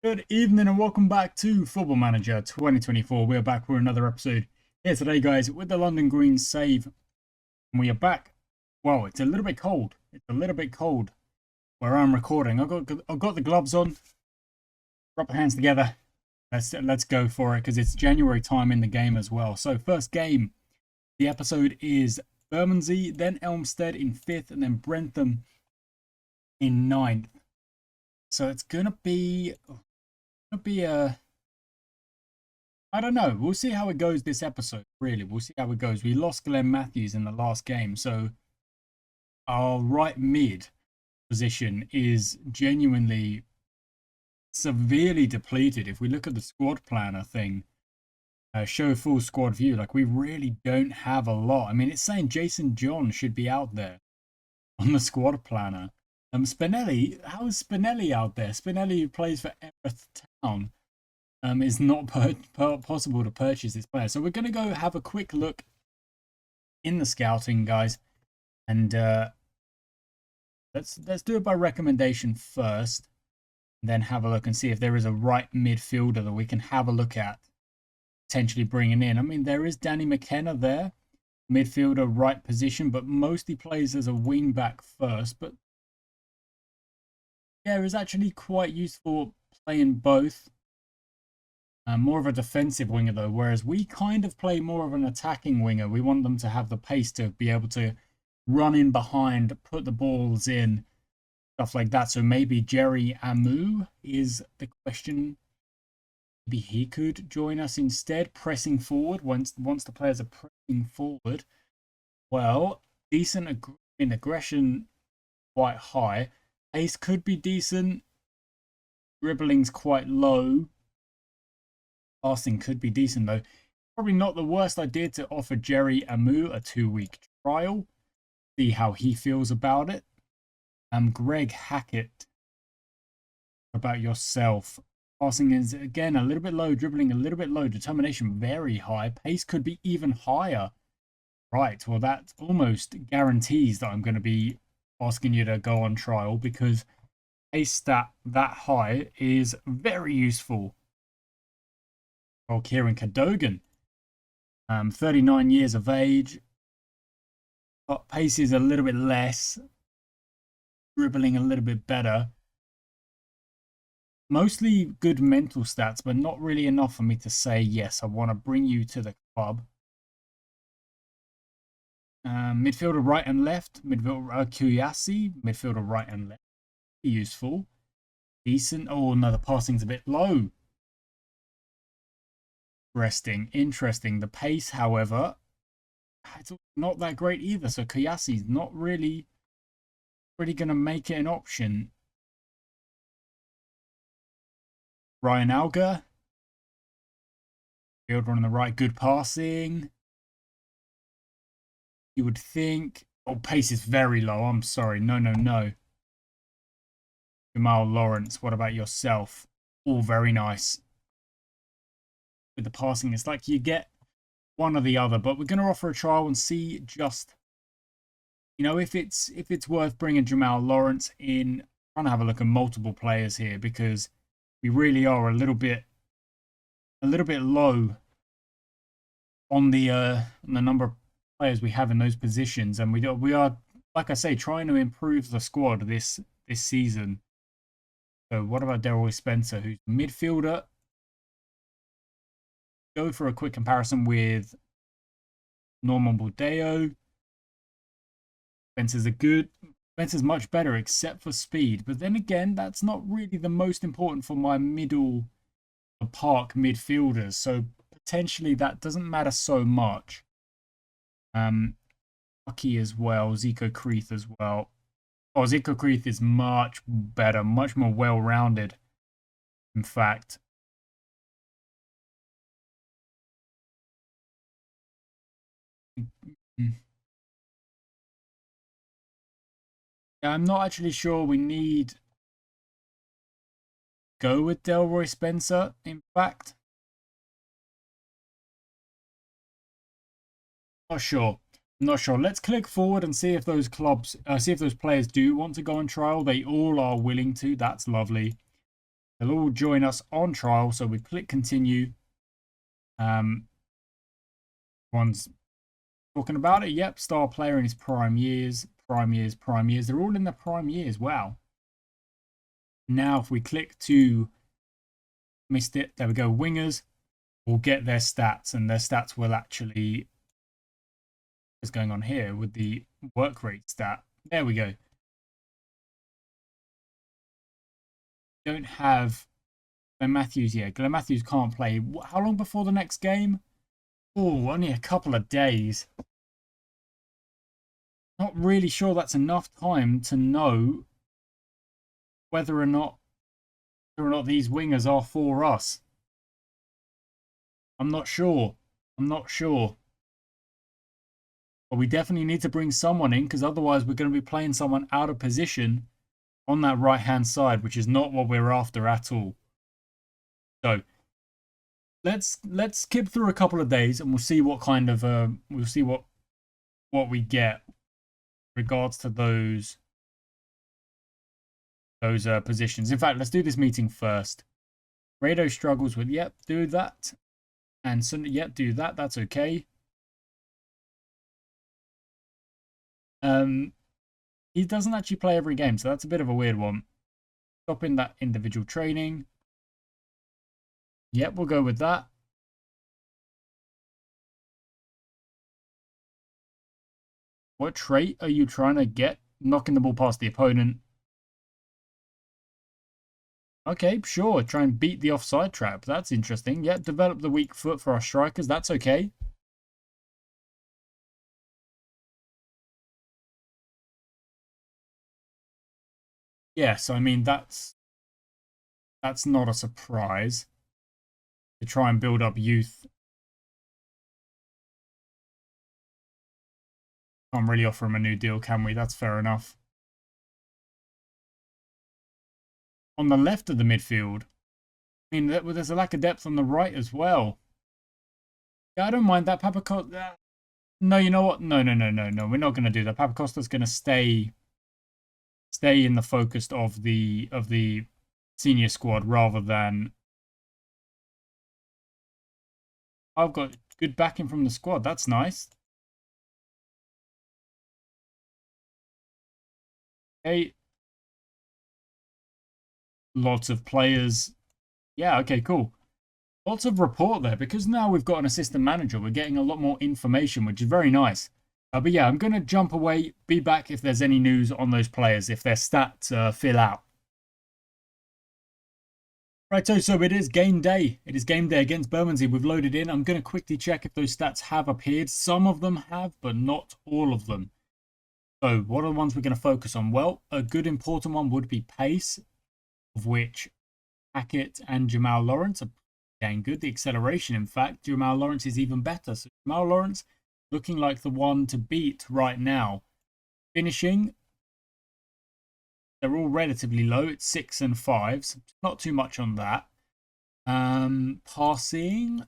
Good evening and welcome back to Football Manager 2024. We are back for another episode here today, guys, with the London Green save. And we are back. Well, it's a little bit cold. It's a little bit cold where I'm recording. I've got the gloves on. Rub the hands together. Let's go for it because it's January time in the game as well. So first game, the episode is Bermondsey, then Elmstead in 5th, and then Brentham in 9th. So it's gonna be a, I don't know. We'll see how it goes this episode. Really, we'll see how it goes. We lost Glenn Matthews in the last game, so our right mid position is genuinely severely depleted. If we look at the squad planner thing, show full squad view, like we really don't have a lot. I mean, it's saying Jason John should be out there on the squad planner. Spinelli, how is Spinelli out there? Spinelli, who plays for Erith Town, is not possible to purchase this player. So we're going to go have a quick look in the scouting, guys, and let's do it by recommendation first, and then have a look and see if there is a right midfielder that we can have a look at potentially bringing in. I mean, there is Danny McKenna there, midfielder, right position, but mostly plays as a wing back first. But yeah, is actually quite useful playing both. More of a defensive winger though, whereas we kind of play more of an attacking winger. We want them to have the pace to be able to run in behind, put the balls in, stuff like that. So maybe Jerry Amu is the question. Maybe he could join us instead, pressing forward once the players are pressing forward. Well, decent in aggression, quite high. Pace could be decent. Dribbling's quite low. Passing could be decent though. Probably not the worst idea to offer Jerry Amu a 2-week trial. See how he feels about it. Greg Hackett, about yourself. Passing is again a little bit low, dribbling a little bit low, determination very high. Pace could be even higher. Right, well that almost guarantees that I'm going to be asking you to go on trial because a stat that high is very useful. Oh, Kieran Cadogan, 39 years of age. Pace is a little bit less. Dribbling a little bit better. Mostly good mental stats, but not really enough for me to say, yes, I want to bring you to the club. Midfielder right and left. Midfielder Kuyasi. Midfielder right and left. Useful. Decent. Oh, no, the passing's a bit low. Interesting. The pace, however, it's not that great either. So Kuyasi's not really going to make it an option. Ryan Alga. Field on the right. Good passing. You would think. Oh, pace is very low. I'm sorry. No. Jamal Lawrence, what about yourself? All very nice. With the passing, it's like you get one or the other, but we're going to offer a trial and see just, if it's worth bringing Jamal Lawrence in. I'm trying to have a look at multiple players here because we really are a little bit low on the number of players we have in those positions, and we are, like I say, trying to improve the squad this season. So what about Delroy Spencer, who's midfielder? Go for a quick comparison with Norman Bordeo. Spencer's much better except for speed, but then again, that's not really the most important for my middle of park midfielders. So potentially that doesn't matter so much. Bucky as well, Zico Creeth as well. Oh, Zico Creeth is much better, much more well-rounded. In fact, yeah, I'm not actually sure we need go with Delroy Spencer. In fact, not sure. Let's click forward and see if those players do want to go on trial. They all are willing to. That's lovely. They'll all join us on trial. So we click continue. One's talking about it. Yep, star player in his prime years. Prime years. They're all in their prime years. Wow. Now, if we click to missed it, there we go. Wingers will get their stats, and their stats will actually what's going on here with the work rate stat. There we go. Don't have Glenn Matthews yet. Glenn Matthews can't play. How long before the next game? Oh, only a couple of days. Not really sure that's enough time to know whether or not these wingers are for us. I'm not sure. But we definitely need to bring someone in, because otherwise we're going to be playing someone out of position on that right-hand side, which is not what we're after at all. So let's skip through a couple of days, and we'll see what kind of we'll see what we get regards to those positions. In fact, let's do this meeting first. Rado struggles with, yep, do that. And Sunday, yep, do that. That's okay. He doesn't actually play every game, so that's a bit of a weird one. Stopping that individual training. Yep, we'll go with that. What trait are you trying to get? Knocking the ball past the opponent. Okay, sure. Try and beat the offside trap. That's interesting. Yep, develop the weak foot for our strikers. That's okay. Yes, I mean, that's not a surprise. To try and build up youth. Can't really offer him a new deal, can we? That's fair enough. On the left of the midfield, I mean, there's a lack of depth on the right as well. Yeah, I don't mind that. Papacosta. No, you know what? No. We're not going to do that. Papacosta's going to stay in the focus of the senior squad rather than. I've got good backing from the squad. That's nice. Okay. Lots of players. Yeah, okay, cool. Lots of report there, because now we've got an assistant manager. We're getting a lot more information, which is very nice. But yeah, I'm going to jump away, be back if there's any news on those players, if their stats fill out. Right, so it is game day. It is game day against Bermondsey. We've loaded in. I'm going to quickly check if those stats have appeared. Some of them have, but not all of them. So what are the ones we're going to focus on? Well, a good important one would be pace, of which Hackett and Jamal Lawrence are dang good. The acceleration, in fact, Jamal Lawrence is even better. So Jamal Lawrence looking like the one to beat right now. Finishing, they're all relatively low. It's 6 and 5s. Not too much on that. Passing,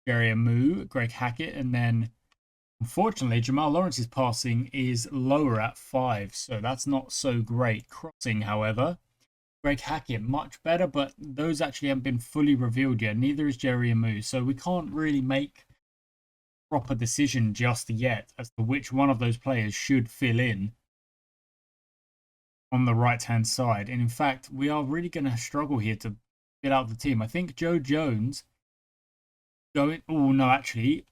Jerry Amu, Greg Hackett, and then unfortunately Jamal Lawrence's passing is lower at 5, so that's not so great. Crossing, however, Greg Hackett much better, but those actually haven't been fully revealed yet. Neither is Jerry Amu, so we can't really make a proper decision just yet as to which one of those players should fill in on the right-hand side. And in fact, we are really going to struggle here to fill out the team. I think Joe Jones going. Oh no, actually.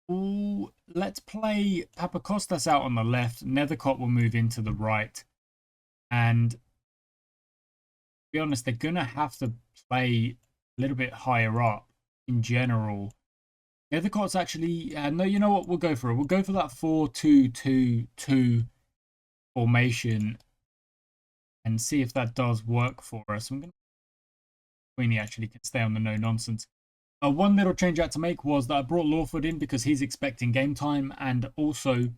Oh, let's play Papakostas out on the left. Nethercott will move into the right, and to be honest, they're gonna have to play a little bit higher up in general. Nethercott's actually no. You know what? We'll go for it. We'll go for that 4-2-2-2 formation and see if that does work for us. I'm gonna. Queenie actually can stay on the no nonsense. One little change I had to make was that I brought Lawford in because he's expecting game time, and also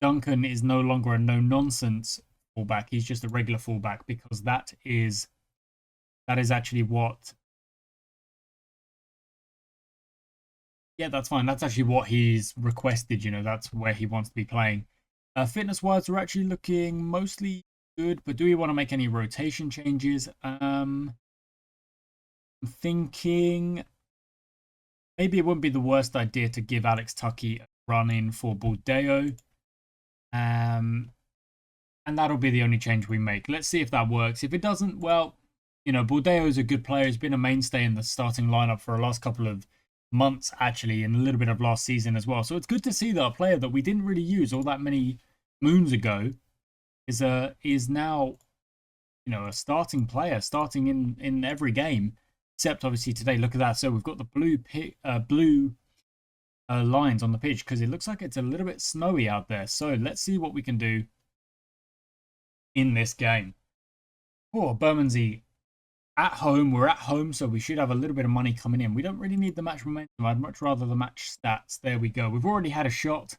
Duncan is no longer a no-nonsense fullback. He's just a regular fullback, because that is actually what. Yeah, that's fine. That's actually what he's requested. You know, that's where he wants to be playing. Fitness-wise, we're actually looking mostly good, but do we want to make any rotation changes? I'm thinking maybe it wouldn't be the worst idea to give Alex Tucky a run in for Bordeo. And that'll be the only change we make. Let's see if that works. If it doesn't, well, you know, Bordeo is a good player. He's been a mainstay in the starting lineup for the last couple of months, actually, and a little bit of last season as well. So it's good to see that a player that we didn't really use all that many moons ago is now, you know, a starting player, starting in every game, except obviously today. Look at that. So we've got the blue lines on the pitch because it looks like it's a little bit snowy out there. So let's see what we can do in this game. Oh, Bermondsey at home. We're at home, so we should have a little bit of money coming in. We don't really need the match momentum. I'd much rather the match stats. There we go. We've already had a shot.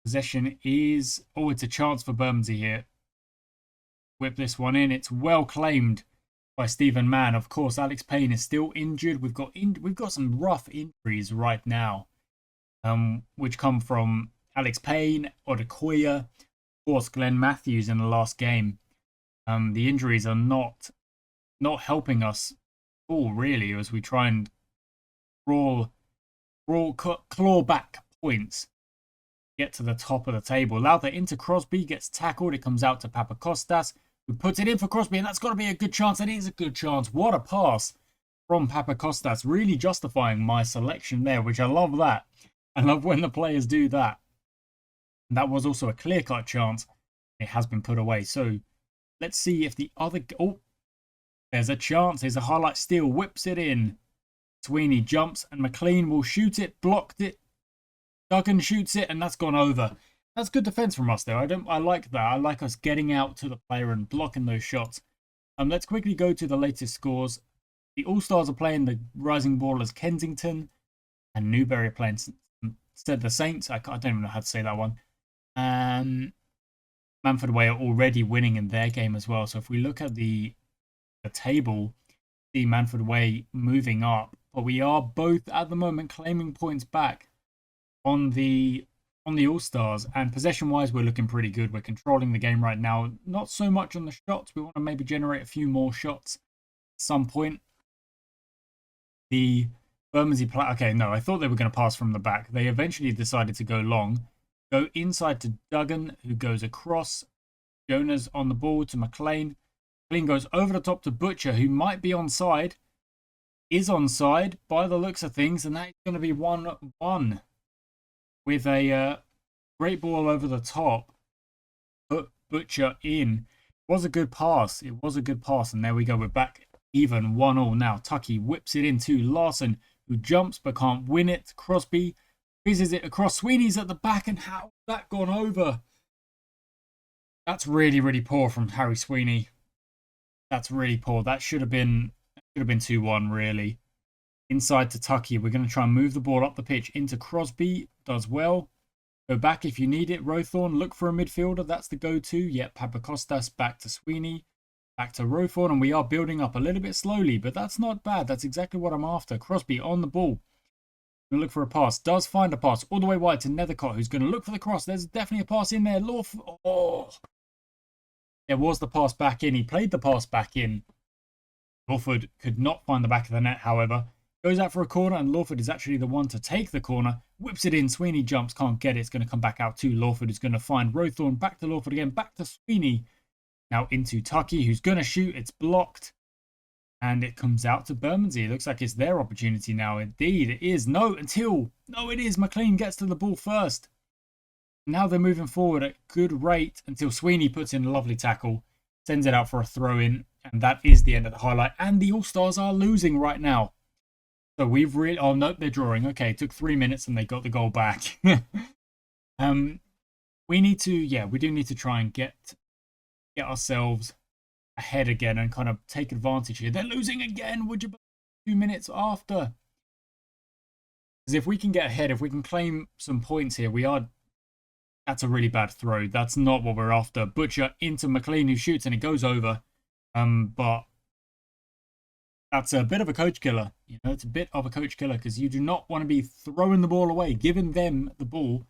Possession is... Oh, it's a chance for Bermondsey here. Whip this one in. It's well claimed by Stephen Mann. Of course, Alex Payne is still injured. We've got some rough injuries right now, which come from Alex Payne, Odekoya, of course, Glenn Matthews in the last game. The injuries are not helping us at all, really, as we try and claw back points, get to the top of the table. Lowther into Crosby, gets tackled. It comes out to Papakostas, who puts it in for Crosby, and that's got to be a good chance. It is a good chance. What a pass from Papakostas, really justifying my selection there, which I love that. I love when the players do that. And that was also a clear-cut chance. It has been put away. So let's see if the other... Oh, there's a chance. There's a highlight steal. Whips it in. Sweeney jumps and McLean will shoot it. Blocked it. Duggan shoots it and that's gone over. That's good defense from us though. I like that. I like us getting out to the player and blocking those shots. Let's quickly go to the latest scores. The All-Stars are playing the Rising Ballers Kensington and Newbury are playing the Saints. I don't even know how to say that one. Manford Way are already winning in their game as well. So if we look at the table, see Manford Way moving up, but we are both at the moment claiming points back on the All-Stars, and possession-wise, we're looking pretty good. We're controlling the game right now. Not so much on the shots. We want to maybe generate a few more shots at some point. The Bermondsey play. Okay, no, I thought they were going to pass from the back. They eventually decided to go long. Go inside to Duggan, who goes across. Jonas on the ball to McLean. McLean goes over the top to Butcher, who might be onside. Is onside by the looks of things, and that's going to be 1-1. With a great ball over the top. Put Butcher in. It was a good pass. It was a good pass. And there we go. We're back even 1-1 now. Tucky whips it into Larson, who jumps but can't win it. Crosby fizzes it across. Sweeney's at the back. And how's that gone over? That's really, really poor from Harry Sweeney. That's really poor. That should have been 2-1, really. Inside to Tucky. We're going to try and move the ball up the pitch into Crosby. Does well. Go back if you need it. Rowthorne, look for a midfielder. That's the go-to. Yep, Papakostas back to Sweeney. Back to Rowthorne. And we are building up a little bit slowly, but that's not bad. That's exactly what I'm after. Crosby on the ball. Going to look for a pass. Does find a pass all the way wide to Nethercott, who's going to look for the cross. There's definitely a pass in there. Oh. There was the pass back in. He played the pass back in. Lawford could not find the back of the net, however. Goes out for a corner, and Lawford is actually the one to take the corner. Whips it in. Sweeney jumps, can't get it. It's going to come back out to Lawford, who's going to find Rowthorne. Back to Lawford again. Back to Sweeney. Now into Tucky, who's going to shoot. It's blocked. And it comes out to Bermondsey. It looks like it's their opportunity now. Indeed, it is. No, it is. McLean gets to the ball first. Now they're moving forward at good rate until Sweeney puts in a lovely tackle. Sends it out for a throw-in. And that is the end of the highlight. And the All-Stars are losing right now. So we've really... Oh, no, they're drawing. Okay, it took 3 minutes and they got the goal back. We need to... Yeah, we do need to try and get ourselves ahead again and kind of take advantage here. They're losing again. Would you believe 2 minutes after? Because if we can get ahead, if we can claim some points here, we are... That's a really bad throw. That's not what we're after. Butcher into McLean, who shoots and it goes over. But that's a bit of a coach killer. You know, it's a bit of a coach killer because you do not want to be throwing the ball away, giving them the ball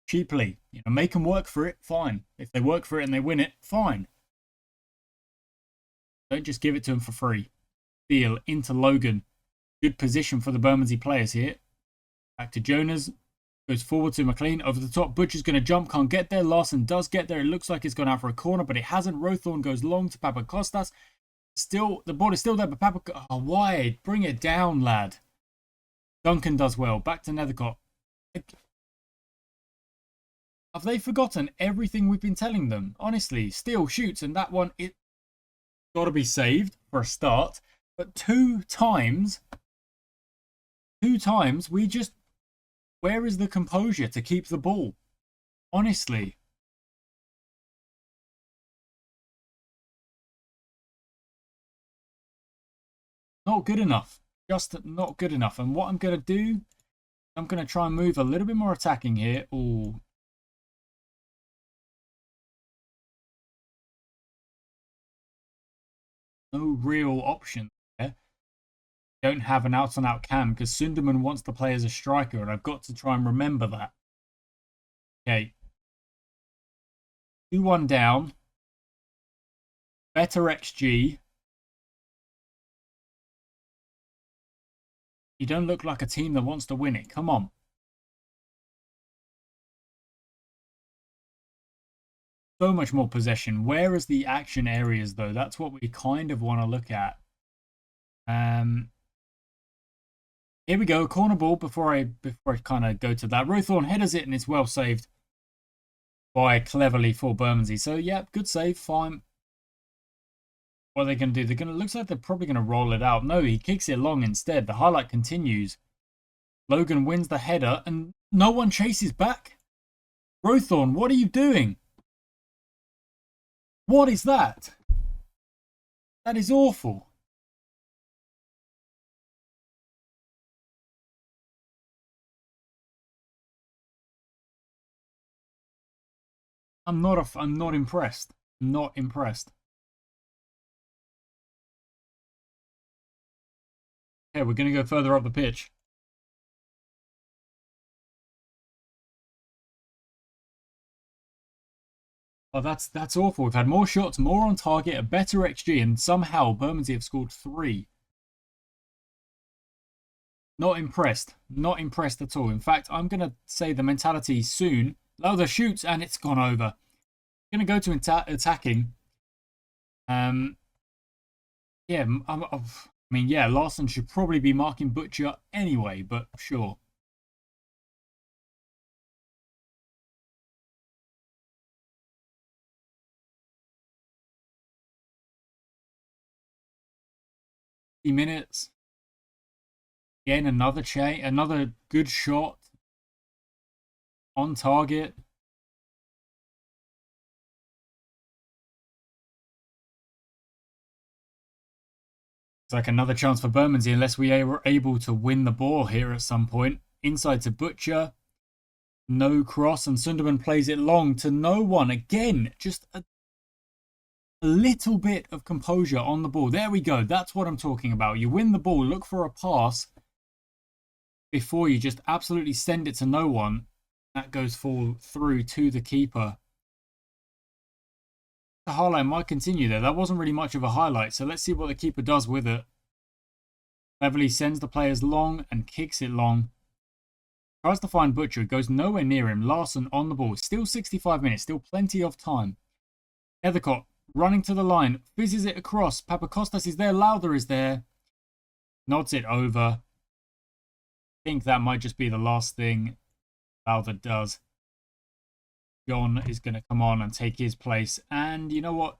cheaply. You know, make them work for it, fine. If they work for it and they win it, fine. Don't just give it to them for free. steal into Logan. Good position for the Bermondsey players here. Back to Jonas. Goes forward to McLean. Over the top. Butcher's going to jump. Can't get there. Larson does get there. It looks like it's gone out for a corner, but it hasn't. Rowthorne goes long to Papakostas. Still, the ball is still there, but Papakostas... Oh, wide. Bring it down, lad. Duncan does well. Back to Nethercott. Have they forgotten everything we've been telling them? Honestly, Steele shoots, and that one, it's got to be saved for a start. But two times, we just... Where is the composure to keep the ball? Honestly. Not good enough. Just not good enough. And what I'm going to do, I'm going to try and move a little bit more attacking here. Ooh. No real option there. Don't have an out-and-out cam because Sunderman wants to play as a striker, and I've got to try and remember that. Okay. 2-1 down. Better XG. You don't look like a team that wants to win it. Come on. So much more possession. Where is the action areas, though? That's what we kind of want to look at. Here we go. Corner ball before I kind of go to that. Rowthorne headers it, and it's well saved by cleverly for Bermondsey. So, yeah, good save. Fine. What are they going to do? They're going to... Looks like they're probably going to roll it out. No, he kicks it long instead. The highlight continues. Logan wins the header, and no one chases back. Rowthorne, what are you doing? What is that? That is awful. I'm not impressed. Not impressed. Okay, we're going to go further up the pitch. Oh, that's awful. We've had more shots, more on target, a better XG, and somehow Bermondsey have scored 3. Not impressed. Not impressed at all. In fact, I'm going to say the mentality soon. Oh, the shoots, and it's gone over. Going to go to attacking. Yeah, I mean, yeah, Larson should probably be marking Butcher anyway, but sure. Minutes. Again, another good shot on target. It's like another chance for Bermondsey unless we are able to win the ball here at some point. Inside to Butcher. No cross, and Sunderman plays it long to no one. Again, just a little bit of composure on the ball. There we go. That's what I'm talking about. You win the ball, look for a pass before you just absolutely send it to no one. That goes through to the keeper. The highlight might continue there. That wasn't really much of a highlight, so let's see what the keeper does with it. Cleverly sends the players long and kicks it long. Tries to find Butcher. Goes nowhere near him. Larson on the ball. Still 65 minutes. Still plenty of time. Nethercott running to the line. Fizzes it across. Papakostas is there. Lowther is there. Nods it over. I think that might just be the last thing Lowther does. John is going to come on and take his place. And you know what?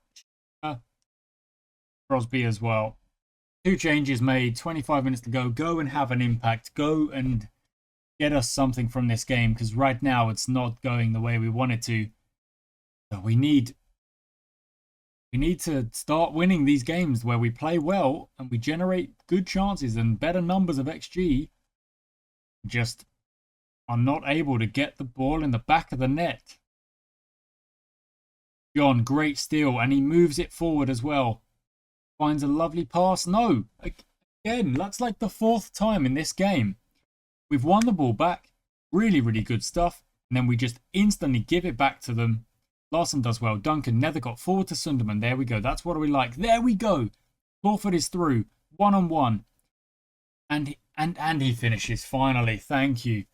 Crosby as well. 2 changes made. 25 minutes to go. Go and have an impact. Go and get us something from this game. Because right now it's not going the way we want it to. So we need to start winning these games where we play well and we generate good chances and better numbers of XG. Just are not able to get the ball in the back of the net. John, great steal, and he moves it forward as well. Finds a lovely pass. No, again, that's like the 4th time in this game. We've won the ball back. Really, really good stuff. And then we just instantly give it back to them. Larson does well. Duncan, Nethercott forward to Sunderman. There we go. That's what we like. There we go. Crawford is through. 1-on-1. And he finishes finally. Thank you.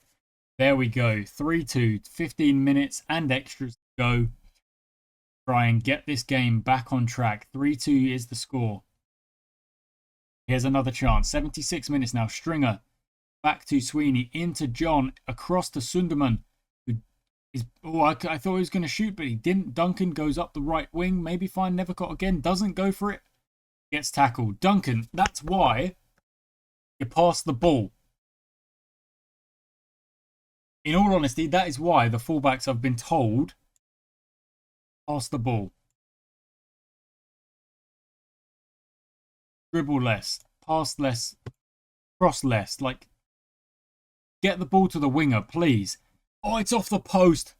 There we go. 3-2, 15 minutes and extras to go. Try and get this game back on track. 3-2 is the score. Here's another chance. 76 minutes now. Stringer back to Sweeney, into John, across to Sunderman. I thought he was going to shoot, but he didn't. Duncan goes up the right wing. Maybe find Nethercott again. Doesn't go for it. Gets tackled. Duncan, that's why you pass the ball. In all honesty, that is why the fullbacks have been told, pass the ball. Dribble less. Pass less. Cross less. Like, get the ball to the winger, please. Oh, it's off the post.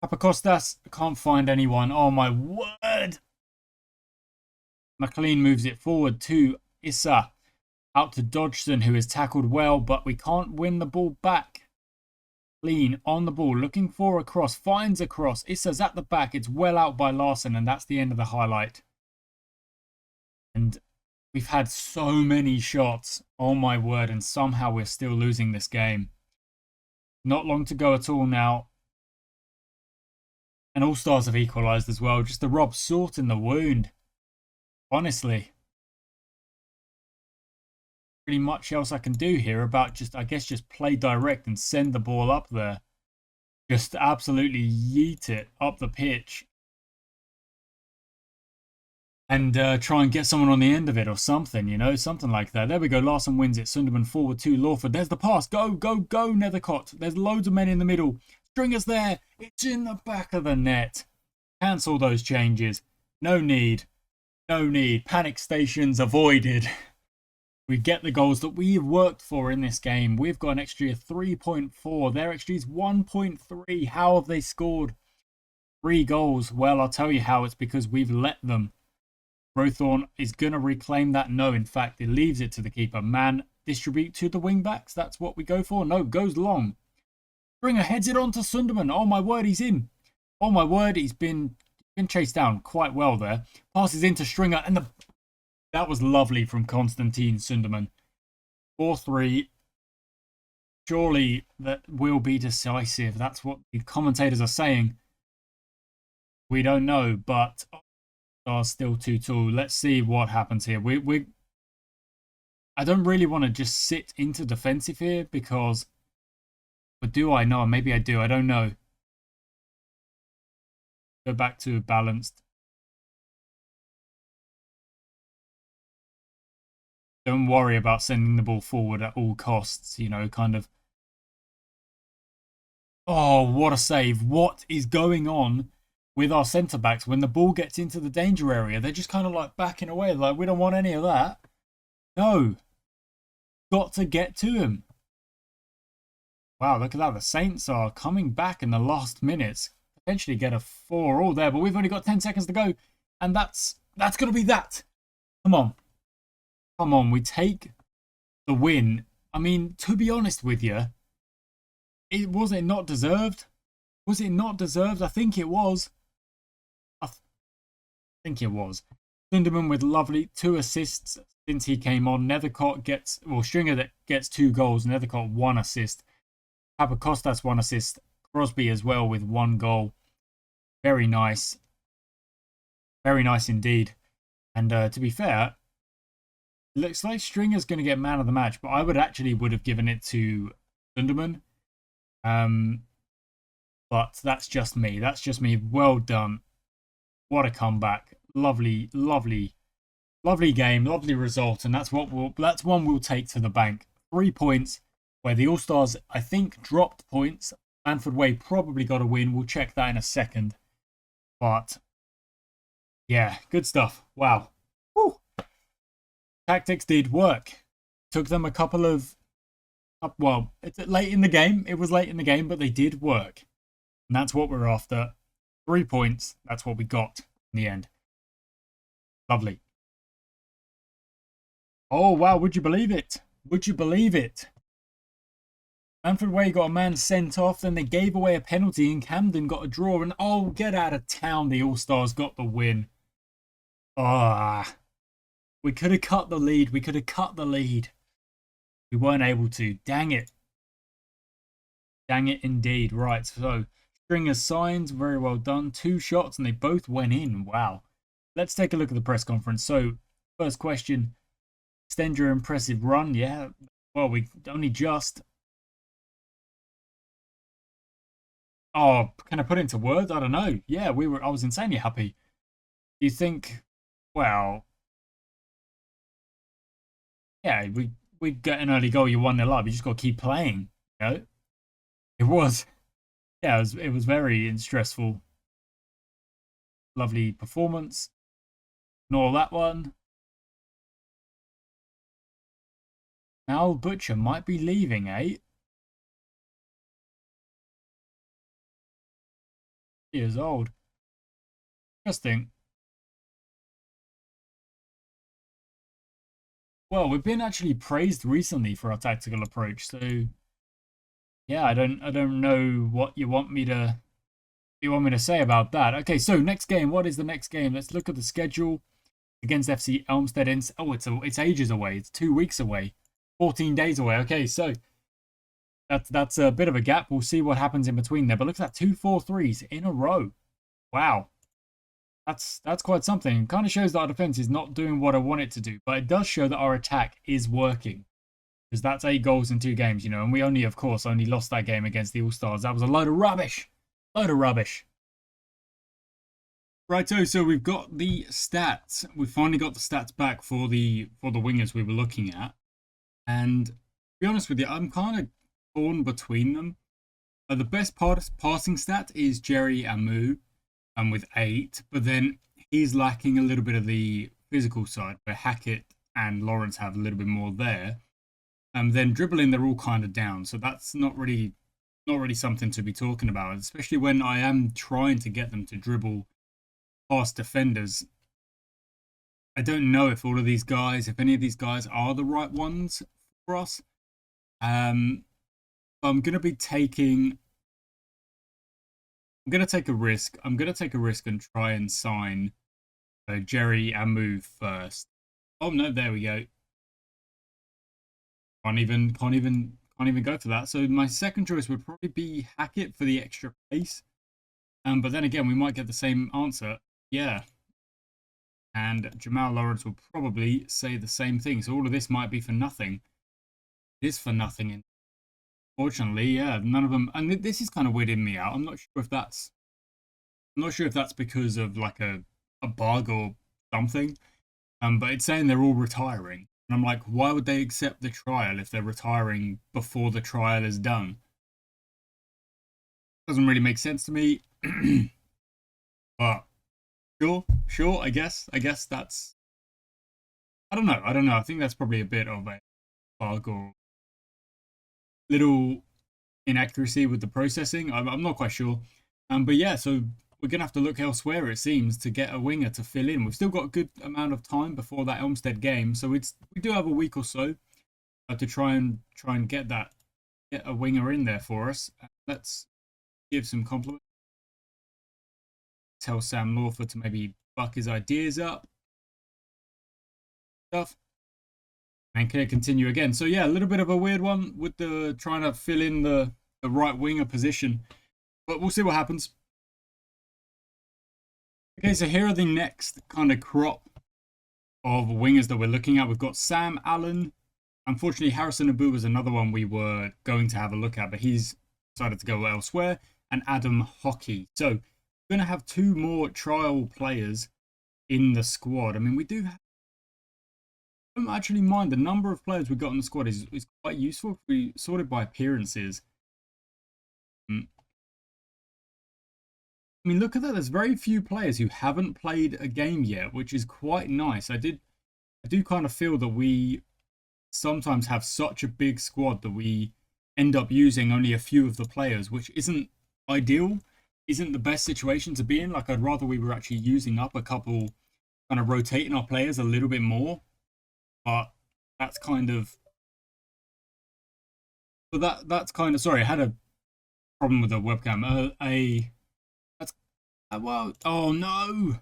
Papakostas, can't find anyone. Oh, my word. McLean moves it forward to Issa. Out to Dodgson, who is tackled well, but we can't win the ball back. Clean on the ball, looking for a cross. Finds a cross. Issa's at the back. It's well out by Larson, and that's the end of the highlight. And we've had so many shots. Oh, my word. And somehow we're still losing this game. Not long to go at all now. And All Stars have equalised as well. Just the Rob salt in the wound. Honestly. Pretty much else I can do here about just, I guess, just play direct and send the ball up there. Just absolutely yeet it up the pitch. And try and get someone on the end of it or something, you know, something like that. There we go. Larson wins it. Sunderman forward to Lawford. There's the pass. Go, go, go, Nethercott. There's loads of men in the middle. Stringer's there. It's in the back of the net. Cancel those changes. No need. No need. Panic stations avoided. We get the goals that we've worked for in this game. We've got an XG of 3.4. Their XG is 1.3. How have they scored 3 goals? Well, I'll tell you how. It's because we've let them. Rowthorne is going to reclaim that. No, in fact, it leaves it to the keeper. Man, distribute to the wing-backs. That's what we go for. No, goes long. Stringer heads it on to Sunderman. Oh, my word, he's in. Oh, my word, he's been chased down quite well there. Passes into Stringer, and that was lovely from Konstantin Sunderman. 4-3. Surely that will be decisive. That's what the commentators are saying. We don't know, but are still 2-2. Let's see what happens here. I don't really want to just sit into defensive here because, but do I know? Maybe I do. I don't know. Go back to balanced. Don't worry about sending the ball forward at all costs, you know, kind of. Oh, what a save. What is going on with our centre-backs when the ball gets into the danger area? They're just kind of like backing away. Like, we don't want any of that. No. Got to get to him. Wow, look at that. The Saints are coming back in the last minutes. Potentially get a 4-4 there, but we've only got 10 seconds to go. And that's going to be that. Come on. Come on, we take the win. I mean, to be honest with you, was it not deserved? Was it not deserved? I think it was. I think it was. Sunderman with lovely 2 assists since he came on. Nethercott gets, well, Stringer that gets 2 goals. Nethercott 1 assist. Papakostas 1 assist. Crosby as well with 1 goal. Very nice. Very nice indeed. And to be fair, it looks like Stringer's going to get man of the match, but I would have given it to Sunderman. But that's just me. That's just me. Well done. What a comeback. Lovely, lovely, lovely game. Lovely result. And that's one we'll take to the bank. 3 points where the All-Stars, I think, dropped points. Manford Way probably got a win. We'll check that in a second. But yeah, good stuff. Wow. Woo. Tactics did work. Took them a couple of, well, it's late in the game. It was late in the game, but they did work. And that's what we're after. 3 points. That's what we got in the end. Lovely. Oh, wow. Would you believe it? Would you believe it? Manford Way got a man sent off. Then they gave away a penalty and Camden got a draw. And oh, get out of town. The All-Stars got the win. Ah. We could have cut the lead. We could have cut the lead. We weren't able to. Dang it. Dang it indeed. Right, so Stringer's signs, very well done. 2 shots and they both went in. Wow. Let's take a look at the press conference. So, first question, extend your impressive run. Yeah, well, we only just... Oh, can I put it into words? I don't know. Yeah, I was insanely happy. Do you think, well, yeah, we get an early goal, you 1-0 up. You just got to keep playing, you know? It was. Yeah, it was very stressful. Lovely performance. Ignore that one. Now Butcher might be leaving, eh? Years old. Interesting. Well, we've been actually praised recently for our tactical approach, so yeah, I don't know what you want me to say about that. Okay, so next game. What is the next game? Let's look at the schedule against FC Elmstead. Oh, it's ages away. It's 2 weeks away, 14 days away. Okay, so that's a bit of a gap. We'll see what happens in between there. But look at that, 2 4-3s in a row. Wow, that's quite something. It kind of shows that our defense is not doing what I want it to do, but it does show that our attack is working. Because that's 8 goals in 2 games, you know, and we only, of course, only lost that game against the All-Stars. That was a load of rubbish. Load of rubbish. Righto, so we've got the stats. We finally got the stats back for the wingers we were looking at. And to be honest with you, I'm kind of torn between them. The best passing stat is Jerry Amu, with 8, but then he's lacking a little bit of the physical side, where Hackett and Lawrence have a little bit more there. Then dribbling, they're all kind of down, so that's not really something to be talking about, especially when I am trying to get them to dribble past defenders. I don't know if all of these guys, if any of these guys are the right ones for us. I'm going to take a risk. I'm going to take a risk and try and sign Jerry Amu first. Oh no, there we go. Can't even go for that. So my second choice would probably be Hackett for the extra pace. But then again, we might get the same answer. Yeah. And Jamal Lawrence will probably say the same thing. So all of this might be for nothing. It is for nothing. Fortunately, yeah, none of them. And this is kind of weirding me out. I'm not sure if that's because of like a bug or something. But it's saying they're all retiring. And I'm like, why would they accept the trial if they're retiring before the trial is done? Doesn't really make sense to me. But sure, I guess that's... I don't know. I think that's probably a bit of a bug or little inaccuracy with the processing. I'm not quite sure. But yeah, so we're going to have to look elsewhere, it seems, to get a winger to fill in. We've still got a good amount of time before that Elmstead game, so we do have a week or so to try and get a winger in there for us. Let's give some compliments. Tell Sam Lawford to maybe buck his ideas up. Stuff. And can continue again. So yeah, a little bit of a weird one with the trying to fill in the right winger position. But we'll see what happens. Okay, so here are the next kind of crop of wingers that we're looking at. We've got Sam Allen. Unfortunately, Harrison Abu was another one we were going to have a look at, but he's decided to go elsewhere. And Adam Hockey. So we're going to have 2 more trial players in the squad. I mean, we do have... I don't actually mind. The number of players we've got in the squad is quite useful if we sort it by appearances. I mean, look at that. There's very few players who haven't played a game yet, which is quite nice. I do kind of feel that we sometimes have such a big squad that we end up using only a few of the players, which isn't ideal, isn't the best situation to be in. Like, I'd rather we were actually using up a couple, kind of rotating our players a little bit more. But that's kind of... But that's kind of... Sorry, I had a problem with the webcam. Well, oh no!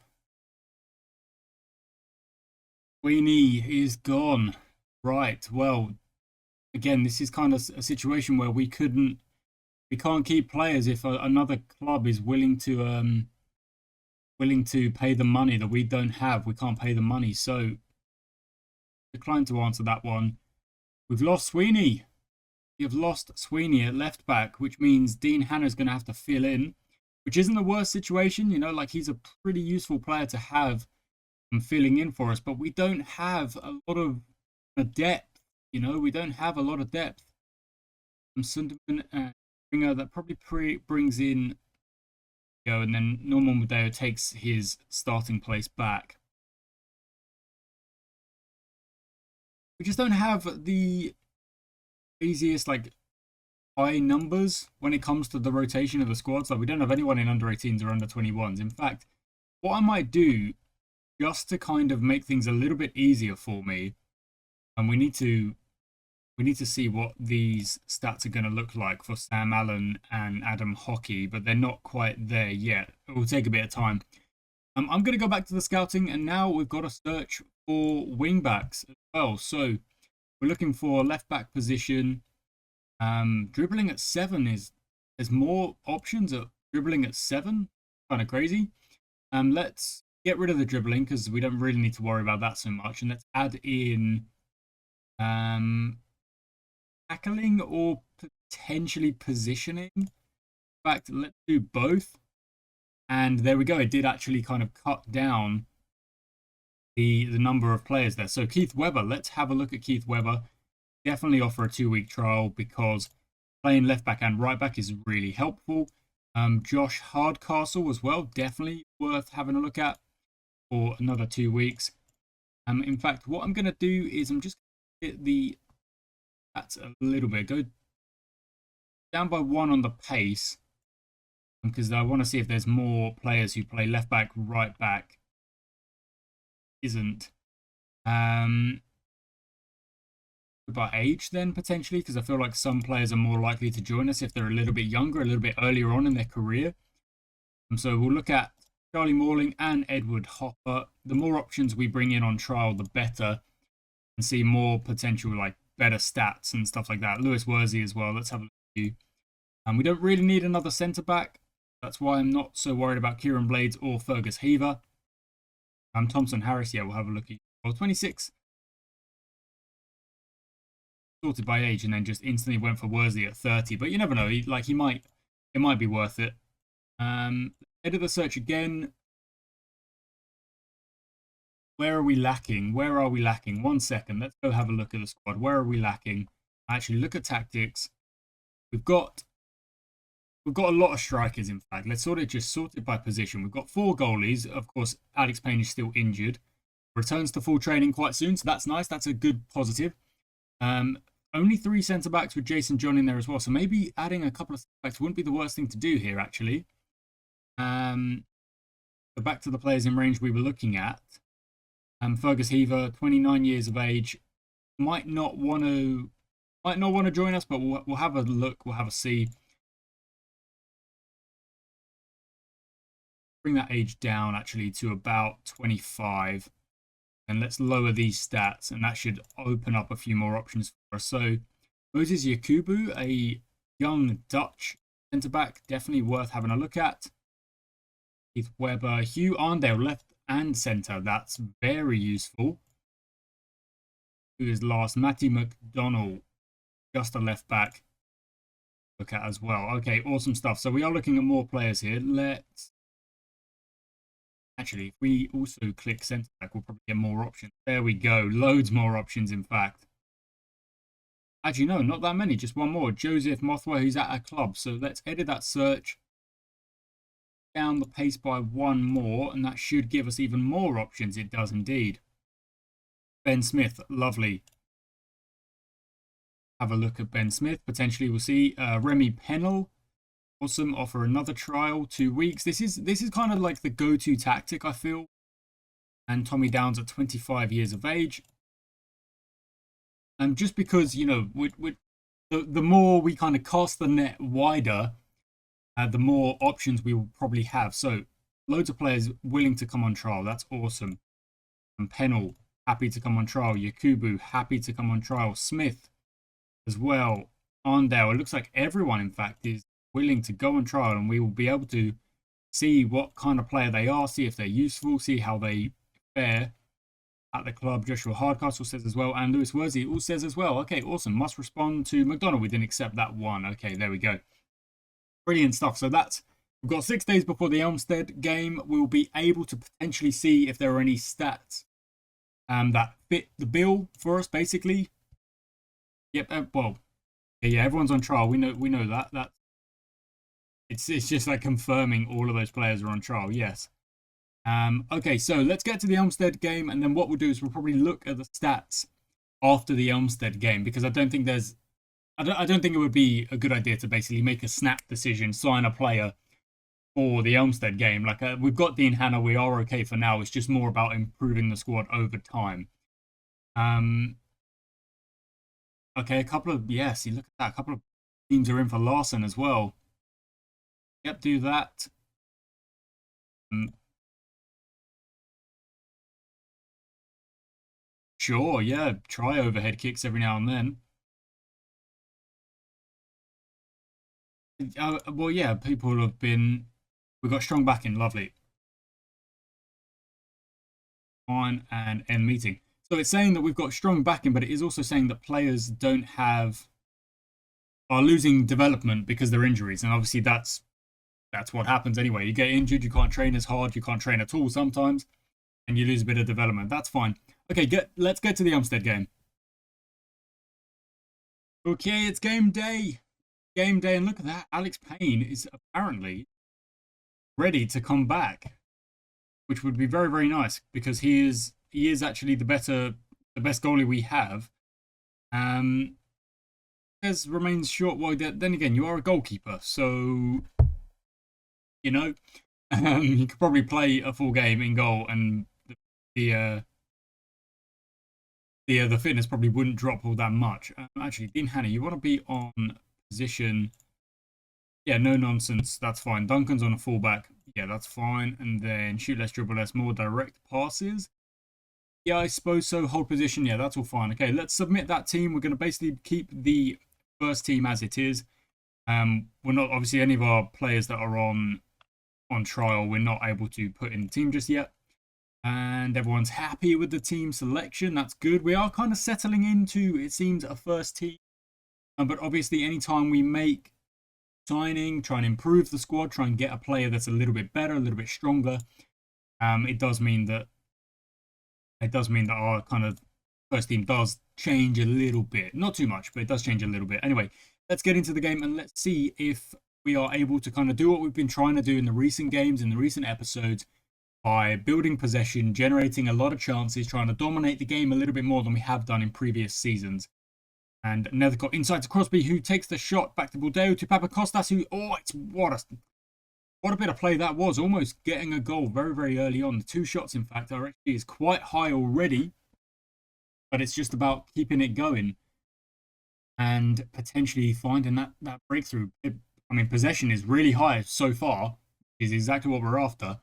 Sweeney is gone. Right. Well, again, this is kind of a situation where we can't keep players if another club is willing to pay the money that we don't have. We can't pay the money, so decline to answer that one. We've lost Sweeney. We have lost Sweeney at left back, which means Dean Hanna's going to have to fill in, which isn't the worst situation. You know, like he's a pretty useful player to have filling in for us, but we don't have a lot of depth. You know, we don't have a lot of depth. Sunderman and Springer, that probably brings in, and then Norman Madeo takes his starting place back. We just don't have the easiest high numbers when it comes to the rotation of the squads. Like we don't have anyone in under 18s or under 21s. In fact, what I might do just to kind of make things a little bit easier for me, and we need to see what these stats are going to look like for Sam Allen and Adam Hockey, but they're not quite there yet. It will take a bit of time. I'm going to go back to the scouting, and now we've got to search for wing backs as well. So we're looking for left back position. Dribbling at 7 there's more options at dribbling at 7. Kind of crazy. Let's get rid of the dribbling because we don't really need to worry about that so much, and let's add in tackling or potentially positioning. In fact, let's do both. And there we go. It did actually kind of cut down the number of players there. So Keith Webber, let's have a look at Keith Webber. Definitely offer a 2-week trial because playing left back and right back is really helpful. Josh Hardcastle as well, definitely worth having a look at for another 2 weeks. In fact, what I'm going to do is I'm just going to hit the stats a little bit. Go down by 1 on the pace because I want to see if there's more players who play left back, right back. Isn't. By age then potentially, because I feel like some players are more likely to join us if they're a little bit younger, a little bit earlier on in their career. And so we'll look at Charlie Morling and Edward Hopper. The more options we bring in on trial, the better, and see more potential, like better stats and stuff like that. Lewis Worsley as well. Let's have a look at you. And we don't really need another centre back. That's why I'm not so worried about Kieran Blades or Fergus Heaver. Thompson Harris, yeah, we'll have a look at you. Well, 26. Sorted by age and then just instantly went for Worsley at 30. But you never know. It might be worth it. Edit the search again. Where are we lacking? Where are we lacking? 1 second. Let's go have a look at the squad. Where are we lacking? Actually, look at tactics. We've got a lot of strikers, in fact. Let's sort it by position. We've got 4 goalies. Of course, Alex Payne is still injured. Returns to full training quite soon, so that's nice. That's a good positive. Only 3 centre-backs with Jason John in there as well. So maybe adding a couple of centre-backs wouldn't be the worst thing to do here, actually. So back to the players in range we were looking at. Fergus Heaver, 29 years of age. Might not want to join us, but we'll have a look. We'll have a see. Bring that age down, actually, to about 25. And let's lower these stats, and that should open up a few more options for us. So Moses Yakubu, a young Dutch centre-back, definitely worth having a look at. Keith Webber, Hugh Arndale, left and centre. That's very useful. Who is last? Matty McDonnell, just a left back. Look at as well. Okay, awesome stuff. So we are looking at more players here. Actually, if we also click centre back, we'll probably get more options. There we go. Loads more options, in fact. Actually, no, not that many. Just one more. Joseph Mothwa, who's at a club. So let's edit that search. Down the pace by 1 more, and that should give us even more options. It does indeed. Ben Smith, lovely. Have a look at Ben Smith. Potentially, we'll see Remy Pennell. Awesome. Offer another trial, 2 weeks. This is kind of like the go-to tactic, I feel. And Tommy Downs at 25 years of age. And just because, you know, the more we kind of cast the net wider, the more options we will probably have. So loads of players willing to come on trial. That's awesome. And Pennell, happy to come on trial. Yakubu, happy to come on trial. Smith as well. Arndale. It looks like everyone, in fact, is willing to go on trial, and we will be able to see what kind of player they are, see if they're useful, see how they fare at the club. Joshua Hardcastle says as well, and Lewis Worsley all says as well. Okay, awesome. Must respond to McDonald. We didn't accept that one. Okay, there we go. Brilliant stuff. So we've got 6 days before the Elmstead game. We'll be able to potentially see if there are any stats that fit the bill for us, basically. Yep. Well, yeah. Everyone's on trial. We know that. It's just like confirming all of those players are on trial. Yes. Okay, so let's get to the Elmstead game, and then what we'll do is we'll probably look at the stats after the Elmstead game, because I don't think it would be a good idea to basically make a snap decision, sign a player for the Elmstead game. Like we've got Dean Hanna, we are okay for now. It's just more about improving the squad over time. Okay, look at that. A couple of teams are in for Larson as well. Yep, do that. Sure, yeah, try overhead kicks every now and then. Well, yeah, people have been. We've got strong backing, lovely. On and end meeting. So it's saying that we've got strong backing, but it is also saying that players are losing development because they're injuries, and obviously that's what happens anyway. You get injured, you can't train as hard, you can't train at all sometimes, and you lose a bit of development. That's fine. Okay, let's get to the Elmstead game. Okay, it's game day. Game day, and look at that. Alex Payne is apparently ready to come back, which would be very, very nice, because he is actually the best goalie we have. Remains short. Well, then again, you are a goalkeeper, so you know you could probably play a full game in goal, and the fitness probably wouldn't drop all that much. Actually, Dean Hanna, you want to be on position. Yeah, no nonsense. That's fine. Duncan's on a fullback. Yeah, that's fine. And then shoot less, dribble less, more direct passes. Yeah, I suppose so. Hold position. Yeah, that's all fine. Okay, let's submit that team. We're going to basically keep the first team as it is. We're not, obviously, any of our players that are on trial, we're not able to put in the team just yet. And everyone's happy with the team selection. That's good. We are kind of settling into, it seems, a first team. But obviously, anytime we make signing, try and improve the squad, try and get a player that's a little bit better, a little bit stronger, it does mean that our kind of first team does change a little bit. Not too much, but it does change a little bit. Anyway, let's get into the game and let's see if we are able to kind of do what we've been trying to do in the recent games, in the recent episodes, by building possession, generating a lot of chances, trying to dominate the game a little bit more than we have done in previous seasons. And Nethercott inside to Crosby, who takes the shot back to Burdeo, to Papakostas, who, what a bit of play that was, almost getting a goal very, very early on. The 2 shots, in fact, are actually is quite high already, but it's just about keeping it going and potentially finding that breakthrough. Possession is really high so far, is exactly what we're after,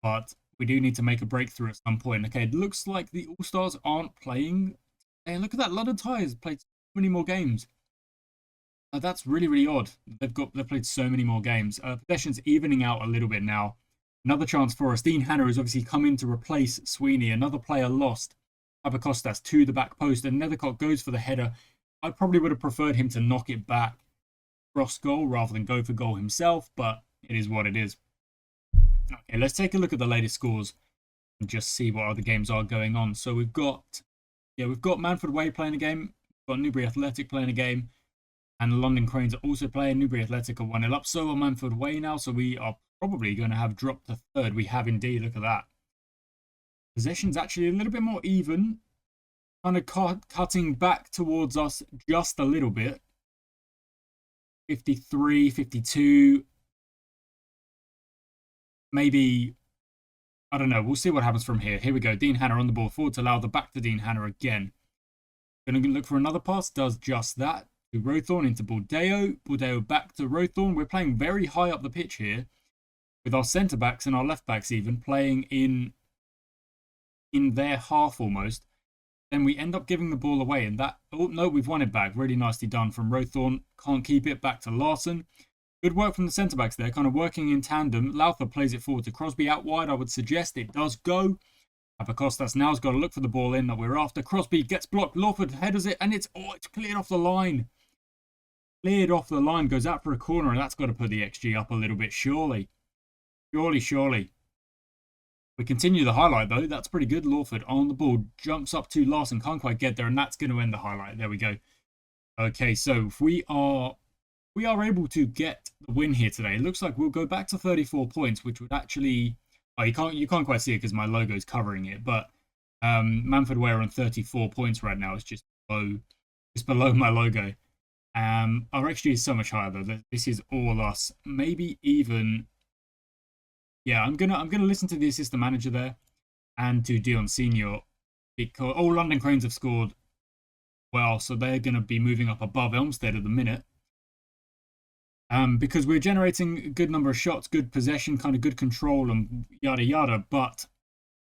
but we do need to make a breakthrough at some point. Okay, it looks like the All-Stars aren't playing. And look at that, London Tigers played so many more games. That's really, really odd. They've played so many more games. Possession's evening out a little bit now. Another chance for us. Dean Hanna has obviously come in to replace Sweeney. Another player lost. Papakostas to the back post, and Nethercott goes for the header. I probably would have preferred him to knock it back cross goal rather than go for goal himself, but it is what it is. Okay, let's take a look at the latest scores and just see what other games are going on. So we've got Manford Way playing a game. We've got Newbury Athletic playing a game. And London Cranes are also playing. Newbury Athletic are 1-0 up. So are Manford Way now. So we are probably going to have dropped to third. We have indeed. Look at that. Possession's actually a little bit more even. Kind of cutting back towards us just a little bit. 53, 52. Maybe, I don't know. We'll see what happens from here. Here we go. Dean Hanna on the ball. Forward to Lowther. Back to Dean Hanna again. Going to look for another pass. Does just that. To Rowthorne into Burdeo. Burdeo back to Rowthorne. We're playing very high up the pitch here, with our centre backs and our left backs even playing in in their half almost, then we end up giving the ball away. And that, oh no, we've won it back. Really nicely done from Rothorn. Can't keep it. Back to Larson. Good work from the centre-backs there, kind of working in tandem. Lowther plays it forward to Crosby out wide. I would suggest it does go. Apicostas now's got to look for the ball in that we're after. Crosby gets blocked. Lawford headers it, and it's cleared off the line. Cleared off the line, goes out for a corner, and that's got to put the XG up a little bit, surely. Surely. We continue the highlight, though. That's pretty good. Lawford on the ball, jumps up to Larson, can't quite get there, and that's going to end the highlight. There we go. Okay, so if we are able to get the win here today, it looks like we'll go back to 34 points, which would actually... Oh, you can't quite see it because my logo is covering it, but Manfred We're on 34 points right now. It's just below my logo. Our XG is so much higher though. This is all us. Maybe even... Yeah, I'm gonna listen to the assistant manager there and to Dion Senior because London Cranes have scored well, so they're gonna be moving up above Elmstead at the minute. Because we're generating a good number of shots, good possession, kind of good control and yada yada, but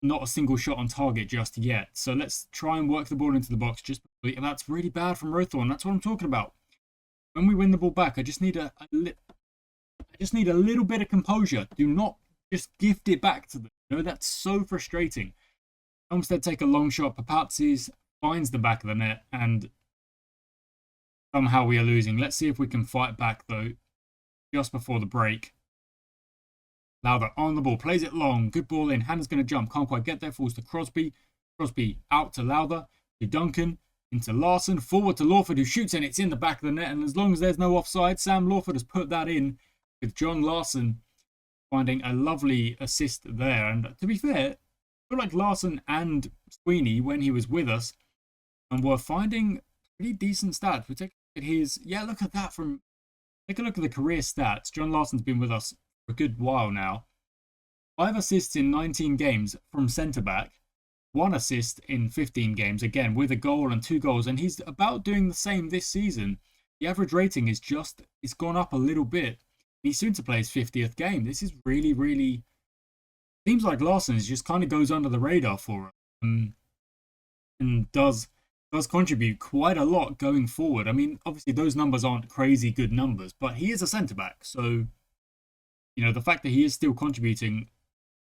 not a single shot on target just yet. So let's try and work the ball into the box. That's really bad from Rothorn. That's what I'm talking about. When we win the ball back, I just need a little bit of composure. Do not just gift it back to them. You know, that's so frustrating. Elmstead take a long shot. Papatzis finds the back of the net, and somehow we are losing. Let's see if we can fight back though. Just before the break. Lowther on the ball, plays it long. Good ball in. Hannah's going to jump. Can't quite get there. Falls to Crosby. Crosby out to Lowther. To Duncan. Into Larson. Forward to Lawford, who shoots, and it's in the back of the net. And as long as there's no offside, Sam Lawford has put that in with John Larson finding a lovely assist there. And to be fair, I feel like Larson and Sweeney, when he was with us, and were finding pretty decent stats. We take a look at his... Yeah, look at that from... Take a look at the career stats. John Larson's been with us for a good while now. 5 assists in 19 games from centre-back. 1 assist in 15 games, again, with a goal and 2 goals. And he's about doing the same this season. The average rating is it's gone up a little bit. He's soon to play his 50th game. This is really, really... Seems like Larson just kind of goes under the radar for us. And does contribute quite a lot going forward. I mean, obviously those numbers aren't crazy good numbers, but he is a centre-back. So, you know, the fact that he is still contributing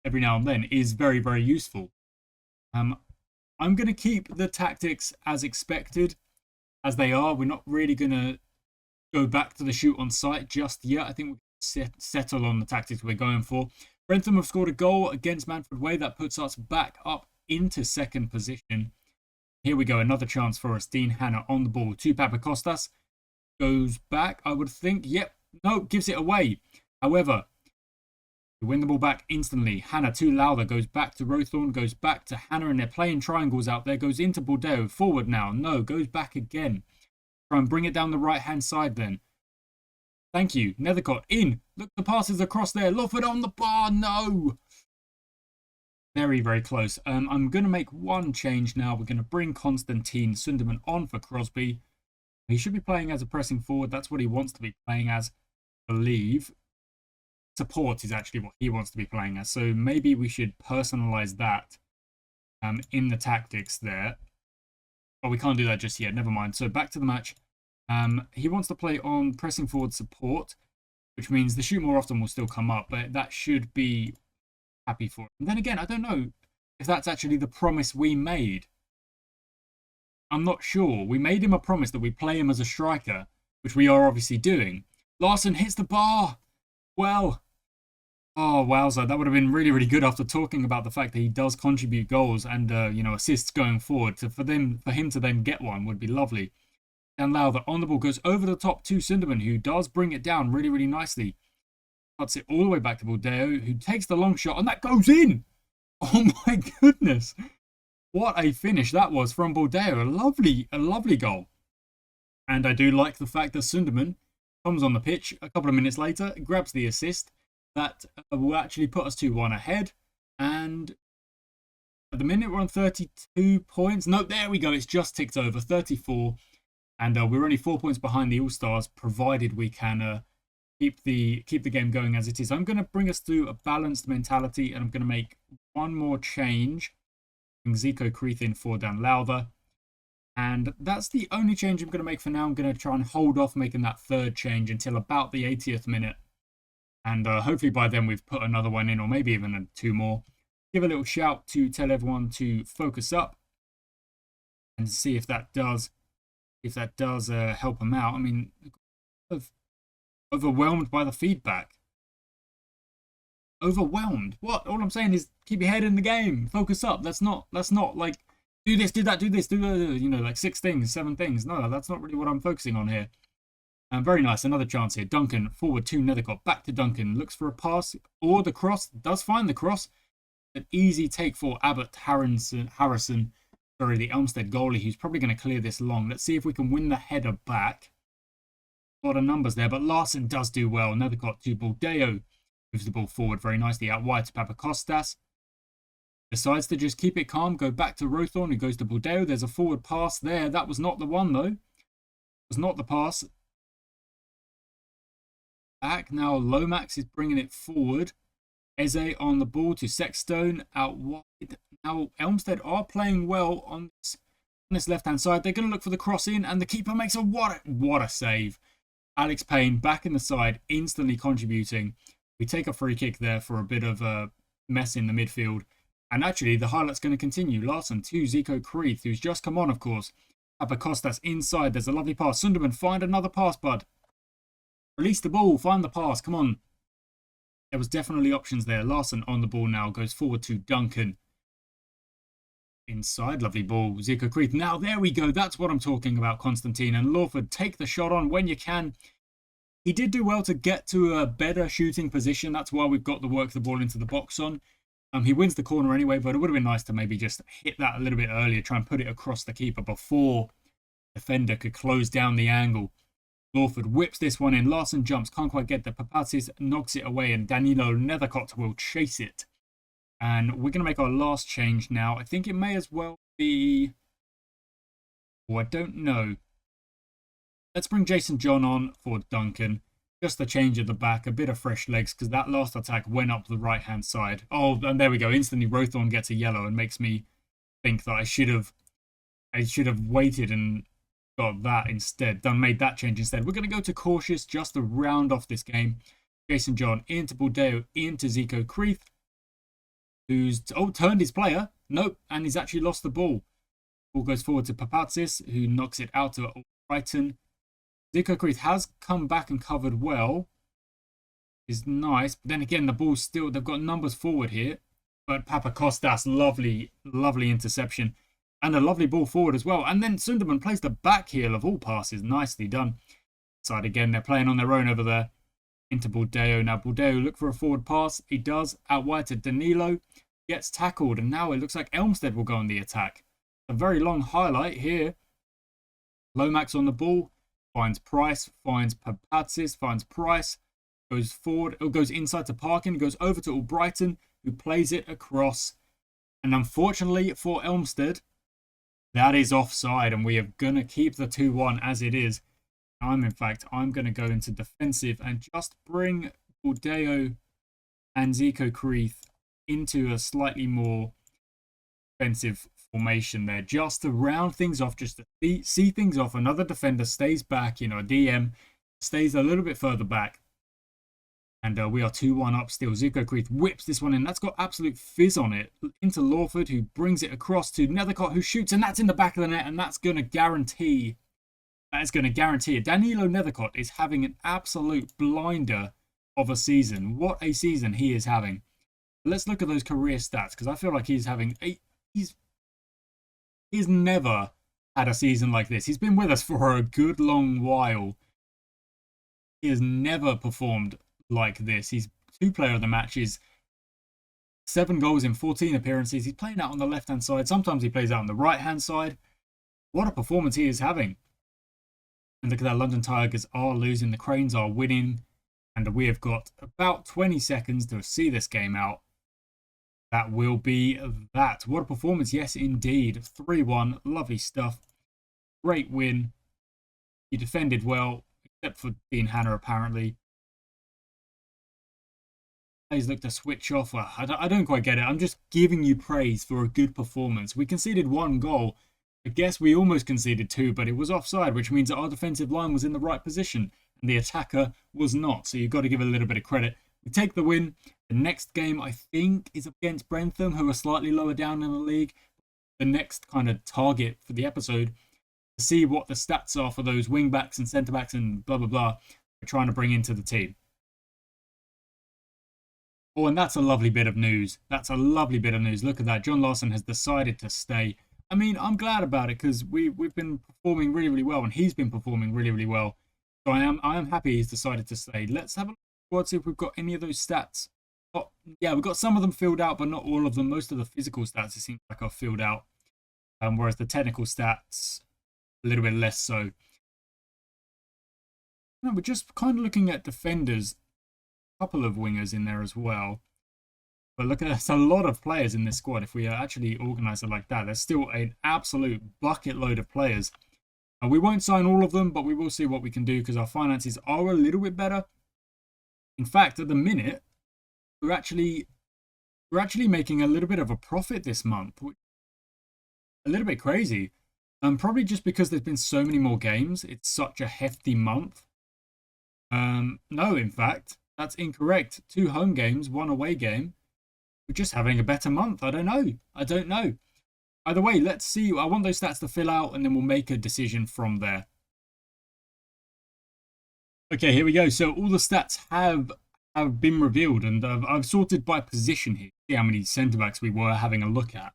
every now and then is very, very useful. I'm going to keep the tactics as expected, as they are. We're not really going to go back to the shoot on sight just yet. I think we'll settle on the tactics we're going for. Brentham have scored a goal against Manfred Way. That puts us back up into second position. Here we go, another chance for us. Dean Hanna on the ball to Papakostas. Goes back, I would think. Yep, no, gives it away. However, we win the ball back instantly. Hanna to Lowther, goes back to Rothorn, goes back to Hanna, and they're playing triangles out there. Goes into Bordeaux, forward now. No, goes back again. Try and bring it down the right-hand side then. Thank you. Nethercott in. Look, the passes across there. Lawford on the bar. No. Very, very close. I'm going to make one change now. We're going to bring Konstantin Sunderman on for Crosby. He should be playing as a pressing forward. That's what he wants to be playing as, I believe. Support is actually what he wants to be playing as. So maybe we should personalize that in the tactics there. Oh, we can't do that just yet. Never mind. So back to the match. He wants to play on pressing forward support, which means the shoot more often will still come up, but that should be happy for him. And then again, I don't know if that's actually the promise we made. I'm not sure. We made him a promise that we play him as a striker, which we are obviously doing. Larson hits the bar. Well, oh, wowza. That would have been really, really good after talking about the fact that he does contribute goals and, assists going forward. For him to then get one would be lovely. And Lowther on the ball goes over the top to Sunderman, who does bring it down really, really nicely. Cuts it all the way back to Bordeaux, who takes the long shot, and that goes in! Oh my goodness! What a finish that was from Bordeaux. A lovely goal. And I do like the fact that Sunderman comes on the pitch a couple of minutes later, grabs the assist. That will actually put us 2-1 ahead. And at the minute, we're on 32 points. No, there we go. It's just ticked over, 34. And we're only 4 points behind the All-Stars, provided we can keep the game going as it is. I'm going to bring us through a balanced mentality, and I'm going to make one more change. Zico Creeth in for Dan Lowther. And that's the only change I'm going to make for now. I'm going to try and hold off making that third change until about the 80th minute. And hopefully by then we've put another one in, or maybe even two more. Give a little shout to tell everyone to focus up and see if that does help them out. I mean, overwhelmed by the feedback. Overwhelmed. What? All I'm saying is keep your head in the game. Focus up. That's not like do this, do that, do this, do you know, like 6 things, 7 things. No, that's not really what I'm focusing on here. And very nice. Another chance here. Duncan forward to Nethercott. Back to Duncan. Looks for a pass or the cross. Does find the cross. An easy take for Abbott Harrison. Sorry, the Elmstead goalie, who's probably going to clear this long. Let's see if we can win the header back. A lot of numbers there, but Larson does do well. Nethercott to Buldeo. Moves the ball forward very nicely out wide to Papakostas. Decides to just keep it calm. Go back to Rothorn, who goes to Buldeo. There's a forward pass there. That was not the one, though. It was not the pass. Back now, Lomax is bringing it forward. Eze on the ball to Sexstone out wide. Now Elmstead are playing well on this left-hand side. They're going to look for the cross in, and the keeper makes what a save. Alex Payne back in the side, instantly contributing. We take a free kick there for a bit of a mess in the midfield. And actually, the highlight's going to continue. Larson to Zico Creeth, who's just come on, of course. Papakostas inside. There's a lovely pass. Sunderman, find another pass, bud. Release the ball. Find the pass. Come on. There was definitely options there. Larson on the ball now. Goes forward to Duncan. Inside. Lovely ball. Zico Creeth. Now, there we go. That's what I'm talking about, Constantine. And Lawford, take the shot on when you can. He did do well to get to a better shooting position. That's why we've got the work the ball into the box on. He wins the corner anyway, but it would have been nice to maybe just hit that a little bit earlier, try and put it across the keeper before the defender could close down the angle. Lawford whips this one in. Larson jumps, can't quite get there. Papatsis knocks it away, and Danilo Nethercott will chase it. And we're going to make our last change now. I think it may as well be... Oh, I don't know. Let's bring Jason John on for Duncan. Just a change at the back, a bit of fresh legs, because that last attack went up the right-hand side. Oh, and there we go. Instantly, Rothorn gets a yellow and makes me think that I should have waited and got that instead. Made that change instead. We're going to go to cautious just to round off this game. Jason John into Buldeo, into Zico Creeth, who's turned his player. Nope, and he's actually lost the ball. Ball goes forward to Papatsis, who knocks it out to Brighton. Zico Creeth has come back and covered well. Is nice. But then again, the ball's still... They've got numbers forward here. But Papakostas, lovely interception. And a lovely ball forward as well. And then Sunderman plays the back heel of all passes. Nicely done. Side again. They're playing on their own over there. Into Buldeo. Now Buldeo look for a forward pass. He does. Out wide to Danilo. Gets tackled. And now it looks like Elmstead will go on the attack. A very long highlight here. Lomax on the ball. Finds Price, finds Papatsis, finds Price, goes forward, goes inside to Parkin, goes over to Albrighton, who plays it across. And unfortunately for Elmstead, that is offside, and we are going to keep the 2-1 as it is. I'm going to go into defensive and just bring Buldeo and Zico Creeth into a slightly more defensive formation there, just to round things off, just to see things off. Another defender stays back, a DM stays a little bit further back, and we are 2-1 up still. Zico Creeth whips this one in. That's got absolute fizz on it. Into Lawford, who brings it across to Nethercott, who shoots, and that's in the back of the net, and that's going to guarantee it. Danilo Nethercott is having an absolute blinder of a season. What a season he is having. Let's look at those career stats, because I feel like he's having He's never had a season like this. He's been with us for a good long while. He has never performed like this. He's 2 player of the matches, 7 goals in 14 appearances. He's playing out on the left-hand side. Sometimes he plays out on the right-hand side. What a performance he is having. And look at that. London Tigers are losing. The Cranes are winning. And we have got about 20 seconds to see this game out. That will be that. What a performance. Yes, indeed. 3-1. Lovely stuff. Great win. He defended well, except for Dean Hanna, apparently. players look to switch off. Well, I don't quite get it. I'm just giving you praise for a good performance. We conceded 1 goal. I guess we almost conceded 2, but it was offside, which means that our defensive line was in the right position and the attacker was not. So you've got to give a little bit of credit. We take the win. The next game, I think, is against Brentham, who are slightly lower down in the league. The next kind of target for the episode, to see what the stats are for those wing backs and centre backs and blah, blah, blah, we're trying to bring into the team. Oh, and that's a lovely bit of news. That's a lovely bit of news. Look at that. John Larson has decided to stay. I mean, I'm glad about it because we've been performing really, really well, and he's been performing really, really well. So I am happy he's decided to stay. Let's have a look, see if we've got any of those stats. Oh, yeah, we've got some of them filled out, but not all of them. Most of the physical stats, it seems like, are filled out, whereas the technical stats, a little bit less so. No, we're just kind of looking at defenders. A couple of wingers in there as well. But look at that's a lot of players in this squad. If we actually organise it like that, there's still an absolute bucket load of players. And we won't sign all of them, but we will see what we can do because our finances are a little bit better. In fact, at the minute, we're actually making a little bit of a profit this month. A little bit crazy. Probably just because there's been so many more games. It's such a hefty month. No, in fact, that's incorrect. 2 home games, 1 away game. We're just having a better month. I don't know. Either way, let's see. I want those stats to fill out and then we'll make a decision from there. Okay, here we go. So all the stats have been revealed and I've sorted by position here. See how many centre-backs we were having a look at.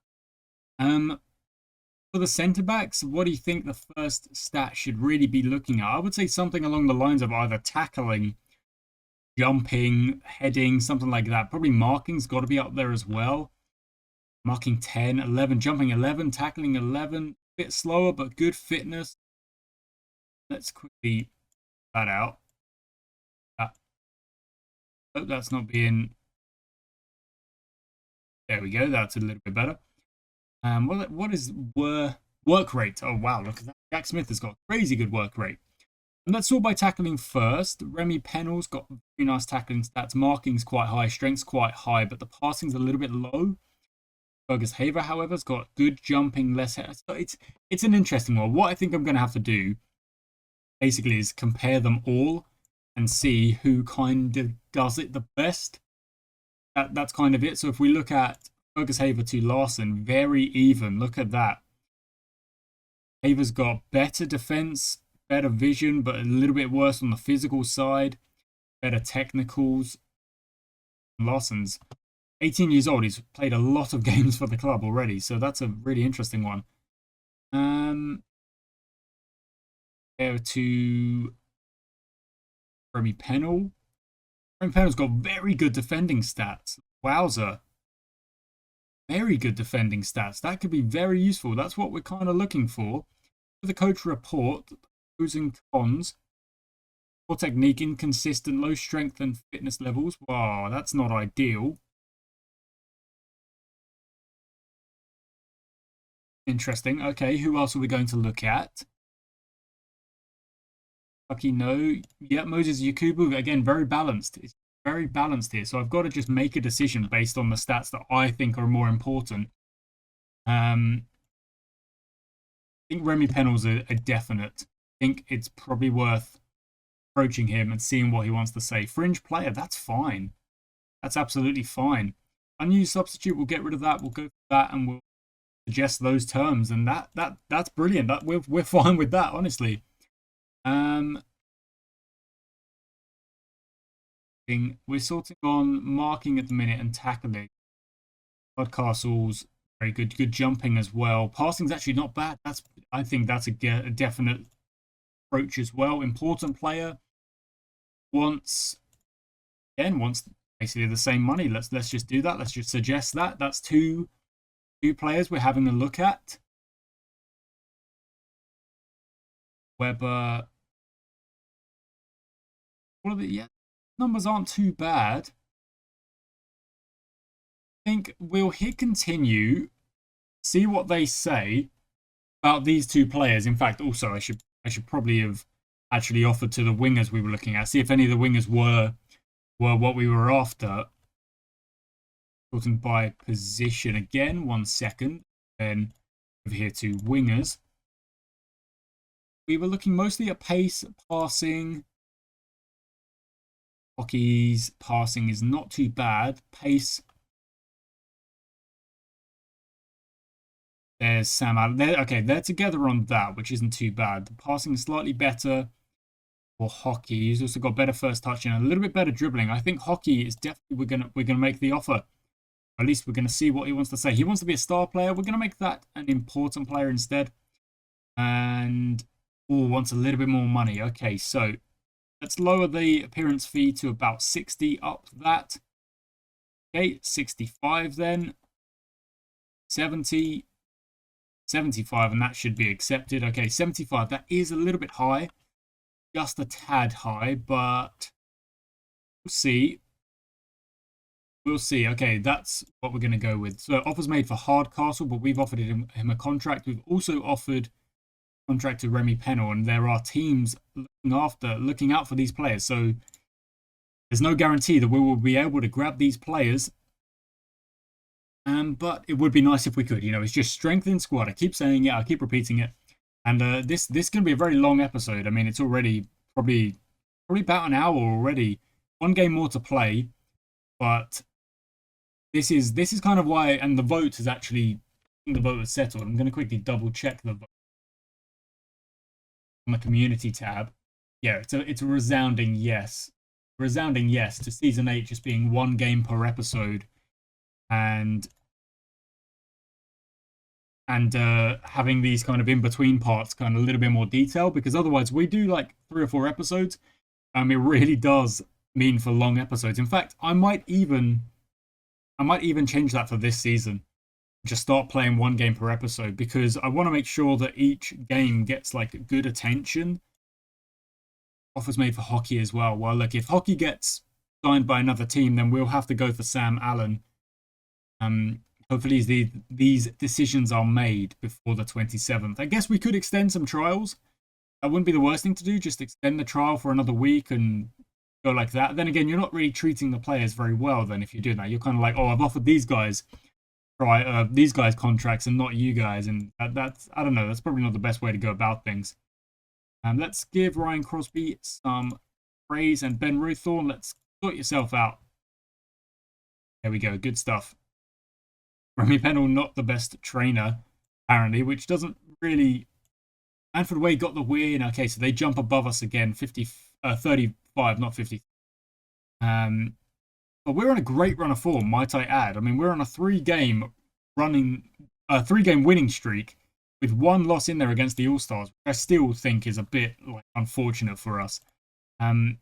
For the centre-backs, what do you think the first stat should really be looking at? I would say something along the lines of either tackling, jumping, heading, something like that. Probably marking's got to be up there as well. Marking 10, 11, jumping 11, tackling 11. A bit slower, but good fitness. Let's quickly that out. Hope that's not being... There we go. That's a little bit better. What is work rate? Oh, wow. Look at that. Jack Smith has got crazy good work rate. And let's sort by tackling first. Remy Pennell's got very nice tackling stats. Marking's quite high. Strength's quite high, but the passing's a little bit low. Fergus Haver, however, has got good jumping, less head. So it's an interesting one. What I think I'm going to have to do, basically, is compare them all and see who kind of does it the best. That's kind of it. So if we look at Fergus Haver to Larson, very even. Look at that. Haver's got better defense, better vision, but a little bit worse on the physical side. Better technicals. Larson's 18 years old. He's played a lot of games for the club already, so that's a really interesting one. There to Remy Pennell. Remy Pennell's got very good defending stats. Wowzer. Very good defending stats. That could be very useful. That's what we're kind of looking for. For the coach report, pros and cons. Poor technique, inconsistent, low strength and fitness levels. Wow, that's not ideal. Interesting. Okay, who else are we going to look at? Lucky, no. Yeah, Moses Yakubu, again, very balanced. It's very balanced here. So I've got to just make a decision based on the stats that I think are more important. I think Remy Pennell's a definite. I think it's probably worth approaching him and seeing what he wants to say. Fringe player, that's fine. That's absolutely fine. Unused substitute, we'll get rid of that. We'll go for that and we'll suggest those terms. And that's brilliant. We're fine with that, honestly. We're sorting on marking at the minute and tackling. Podcastles, very good jumping as well. Passing's actually not bad. I think that's a definite approach as well. Important player wants basically the same money. Let's just do that. Let's just suggest that. That's two players we're having a look at. Weber. All of it, yeah. Numbers aren't too bad. I think we'll hit continue, see what they say about these 2 players. In fact, also I should probably have actually offered to the wingers we were looking at, see if any of the wingers were what we were after. sorting by position again. 1 second. Then over here to wingers. We were looking mostly at pace, passing. Hockey's passing is not too bad. Pace. There's Sam Allen. Okay, they're together on that, which isn't too bad. The passing is slightly better for Hockey. He's also got better first touch and a little bit better dribbling. I think Hockey is definitely we're gonna make the offer. At least we're gonna see what he wants to say. He wants to be a star player. We're gonna make that an important player instead. And wants a little bit more money. Okay, so let's lower the appearance fee to about 60. Up that. Okay, 65 then. 70. 75, and that should be accepted. Okay, 75. That is a little bit high. Just a tad high, but we'll see. We'll see. Okay, that's what we're going to go with. So offers made for Hardcastle, but we've offered him a contract. We've also offered a contract to Remy Pennell, and there are teams looking out for these players. So there's no guarantee that we will be able to grab these players. But it would be nice if we could. You know, it's just strengthen squad. I keep saying it. I keep repeating it. And this is going to be a very long episode. I mean, it's already probably about an hour already. 1 game more to play, but this is kind of why. And the vote is actually the vote was settled. I'm going to quickly double check the vote on the community tab. Yeah, it's a resounding yes. Resounding yes to season 8 just being 1 game per episode, and having these kind of in-between parts kind of a little bit more detail, because otherwise we do like 3 or 4 episodes. It really does mean for long episodes. In fact, I might even change that for this season. Just start playing 1 game per episode, because I want to make sure that each game gets like good attention. Offers made for Hockey as well. Well, look, if Hockey gets signed by another team, then we'll have to go for Sam Allen. Hopefully these decisions are made before the 27th. I guess we could extend some trials. That wouldn't be the worst thing to do. Just extend the trial for another week and go like that. Then again, you're not really treating the players very well then if you do that. You're kind of like, oh, I've offered these guys contracts and not you guys. And that's, I don't know, that's probably not the best way to go about things. Let's give Ryan Crosby some praise, and Ben Ruthorn, let's sort yourself out. There we go, good stuff. Remy Pennell, not the best trainer, apparently, which doesn't really... Manfred Way got the win. Okay, so they jump above us again, 35, not 50. But we're on a great run of form, might I add. I mean, we're on a 3-game winning streak with 1 loss in there against the All-Stars, which I still think is a bit like unfortunate for us. Our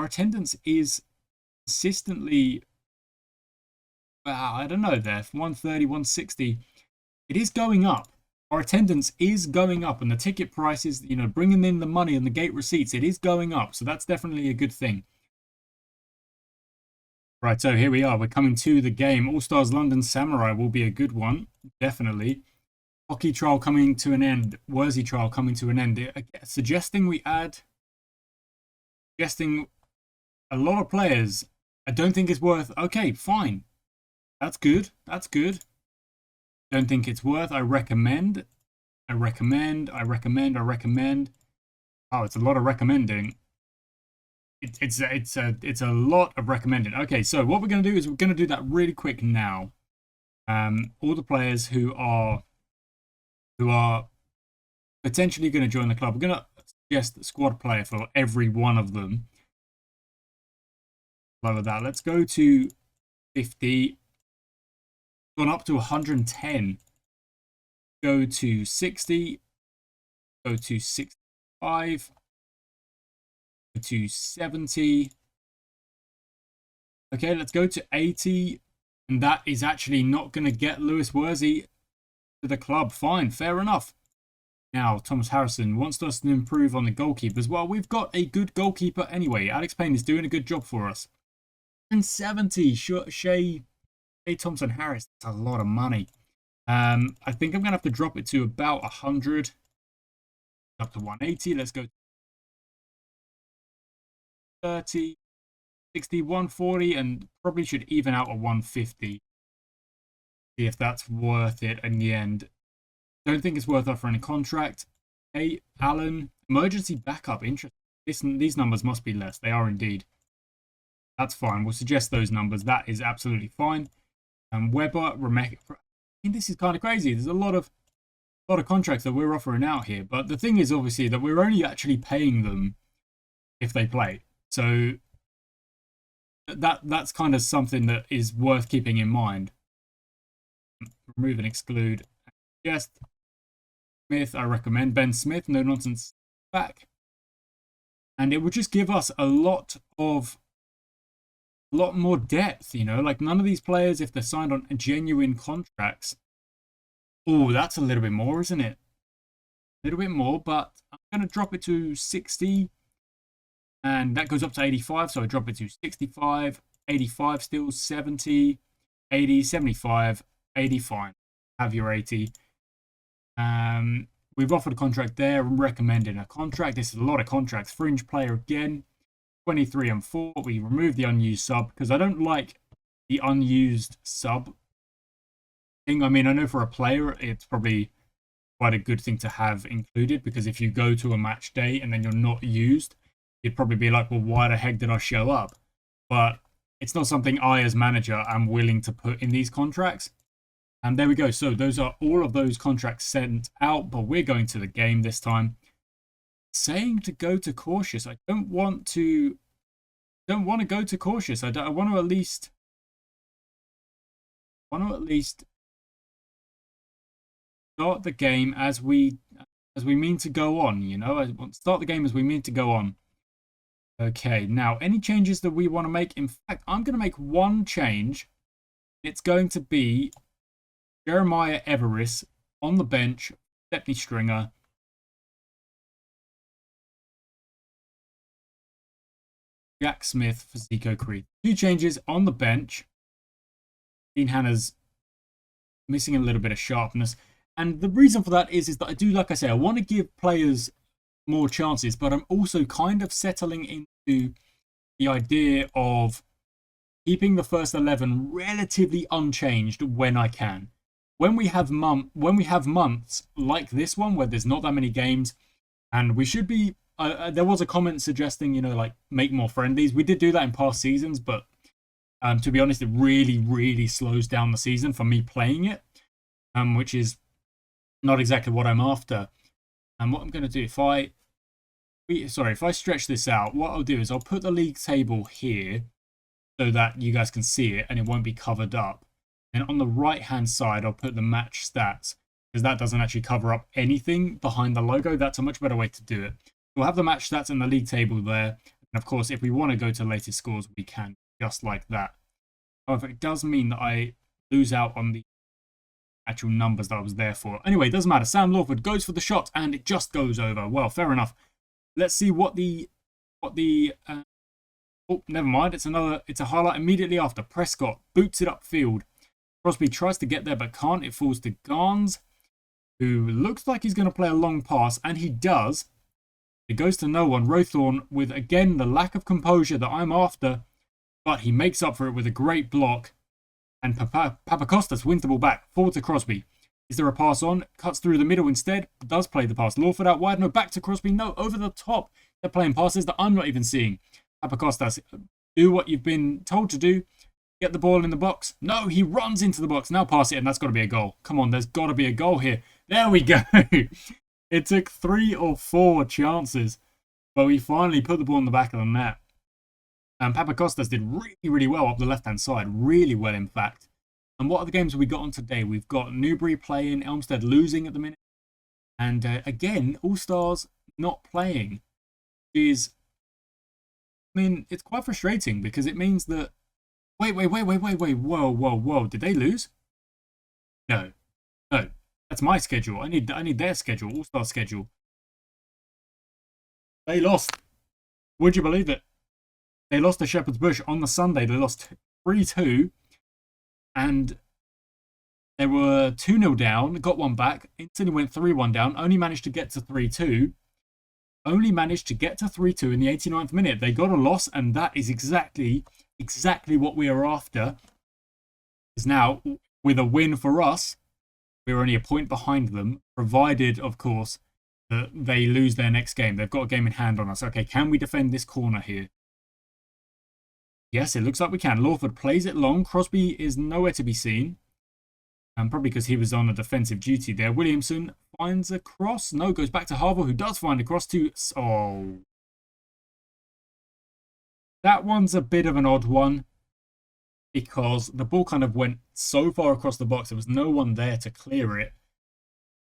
attendance is consistently... I don't know there, 130, 160. It is going up. Our attendance is going up, and the ticket prices, you know, bringing in the money and the gate receipts, it is going up. So that's definitely a good thing. Right, so here we are. We're coming to the game. All-Stars London Samurai will be a good one, definitely. Hockey trial coming to an end. Worsey trial coming to an end. Suggesting a lot of players. I don't think it's worth... Okay, fine. That's good. That's good. Don't think it's worth. I recommend. Oh, it's a lot of recommending. It's a lot of recommending. Okay, so what we're going to do is we're going to do that really quick now. All the players who are potentially going to join the club, we're going to suggest the squad player for every one of them. Lower that. Let's go to 50. Gone up to 110. Go to 60. Go to 65. Go to 70. Okay, let's go to 80. And that is actually not going to get Lewis Worsey to the club. Fine, fair enough. Now, Thomas Harrison wants us to improve on the goalkeepers. Well, we've got a good goalkeeper anyway. Alex Payne is doing a good job for us. 170. Shea Thompson Harris. That's a lot of money. I think I'm going to have to drop it to about 100. Up to 180. Let's go 30. 160, 140, and probably should even out at 150. See if that's worth it in the end. Don't think it's worth offering a contract. Hey, Alan, emergency backup. Interesting. These numbers must be less. They are indeed. That's fine. We'll suggest those numbers. That is absolutely fine. And Weber, Remek. I mean, this is kind of crazy. There's a lot of contracts that we're offering out here. But the thing is, obviously, that we're only actually paying them if they play. So that's kind of something that is worth keeping in mind. Remove and exclude. Just Smith, I recommend. Ben Smith, no nonsense back. And it would just give us a lot more depth, you know, like none of these players, if they're signed on genuine contracts. Oh, that's a little bit more, isn't it? A little bit more, but I'm going to drop it to 60. And that goes up to 85, so I drop it to 65, 85 still, 70, 80, 75, 80, fine. Have your 80. We've offered a contract there. I'm recommending a contract. This is a lot of contracts. Fringe player again. 23 and 4. We remove the unused sub because I don't like the unused sub thing. I mean, I know for a player, it's probably quite a good thing to have included because if you go to a match day and then you're not used, you'd probably be like, well, why the heck did I show up? But it's not something I, as manager, am willing to put in these contracts. And there we go. So those are all of those contracts sent out, but we're going to the game this time. Saying to go to cautious. I don't want to go to cautious. I want to at least start the game as we mean to go on, you know. I want to start the game as we mean to go on. Okay, now any changes that we want to make. In fact, I'm going to make one change. It's going to be Jeremiah Everest on the bench, Stepney Stringer. Jack Smith for Zico Creed. 2 changes on the bench. Dean Hanna's missing a little bit of sharpness. And the reason for that is that I do, like I say, I want to give players more chances, but I'm also kind of settling into the idea of keeping the first 11 relatively unchanged when I can. When we have months like this one where there's not that many games, and we should be. There was a comment suggesting, you know, like make more friendlies. We did do that in past seasons, but to be honest, it really, really slows down the season for me playing it, which is not exactly what I'm after. And what I'm going to do, if I stretch this out, what I'll do is I'll put the league table here so that you guys can see it and it won't be covered up. And on the right-hand side, I'll put the match stats because that doesn't actually cover up anything behind the logo. That's a much better way to do it. We'll have the match stats and the league table there. And of course, if we want to go to latest scores, we can just like that. However, it does mean that I lose out on the actual numbers that I was there for. Anyway, it doesn't matter. Sam Lawford goes for the shot and it just goes over. Well, fair enough. Let's see what the oh, never mind. It's a highlight immediately after. Prescott boots it upfield. Crosby tries to get there but can't. It falls to Garns, who looks like he's going to play a long pass, and he does. It goes to no one. Rowthorne with, again, the lack of composure that I'm after, but he makes up for it with a great block. And Papakostas wins the ball back. Forward to Crosby. Is there a pass on? Cuts through the middle instead. Does play the pass. Lawford out wide. No, back to Crosby. No, over the top. They're playing passes that I'm not even seeing. Papakostas, do what you've been told to do. Get the ball in the box. No, he runs into the box. Now pass it, and that's got to be a goal. Come on, there's got to be a goal here. There we go. It took 3 or 4 chances, but we finally put the ball in the back of the net. And Papakostas did really, really well up the left-hand side. Really well, in fact. And what other games have we got on today? We've got Newbury playing, Elmstead losing at the minute. And again, All-Stars not playing. Is, I mean, it's quite frustrating because it means that... Wait. Whoa. Did they lose? No. That's my schedule. I need their schedule, All-Star schedule. They lost. Would you believe it? They lost to Shepherd's Bush on the Sunday. They lost 3-2. And they were 2-0 down. Got one back. Instantly went 3-1 down. Only managed to get to 3-2. only managed to get to 3-2 in the 89th minute. They got a loss, and that is exactly what we are after. Is now, with a win for us, we're only a point behind them, provided, of course, that they lose their next game. They've got a game in hand on us. Okay, can we defend this corner here? Yes, it looks like we can. Lawford plays it long. Crosby is nowhere to be seen. Probably because he was on a defensive duty there. Williamson finds a cross. No, goes back to Harville, who does find a cross to... Oh. That one's a bit of an odd one, because the ball kind of went so far across the box, there was no one there to clear it.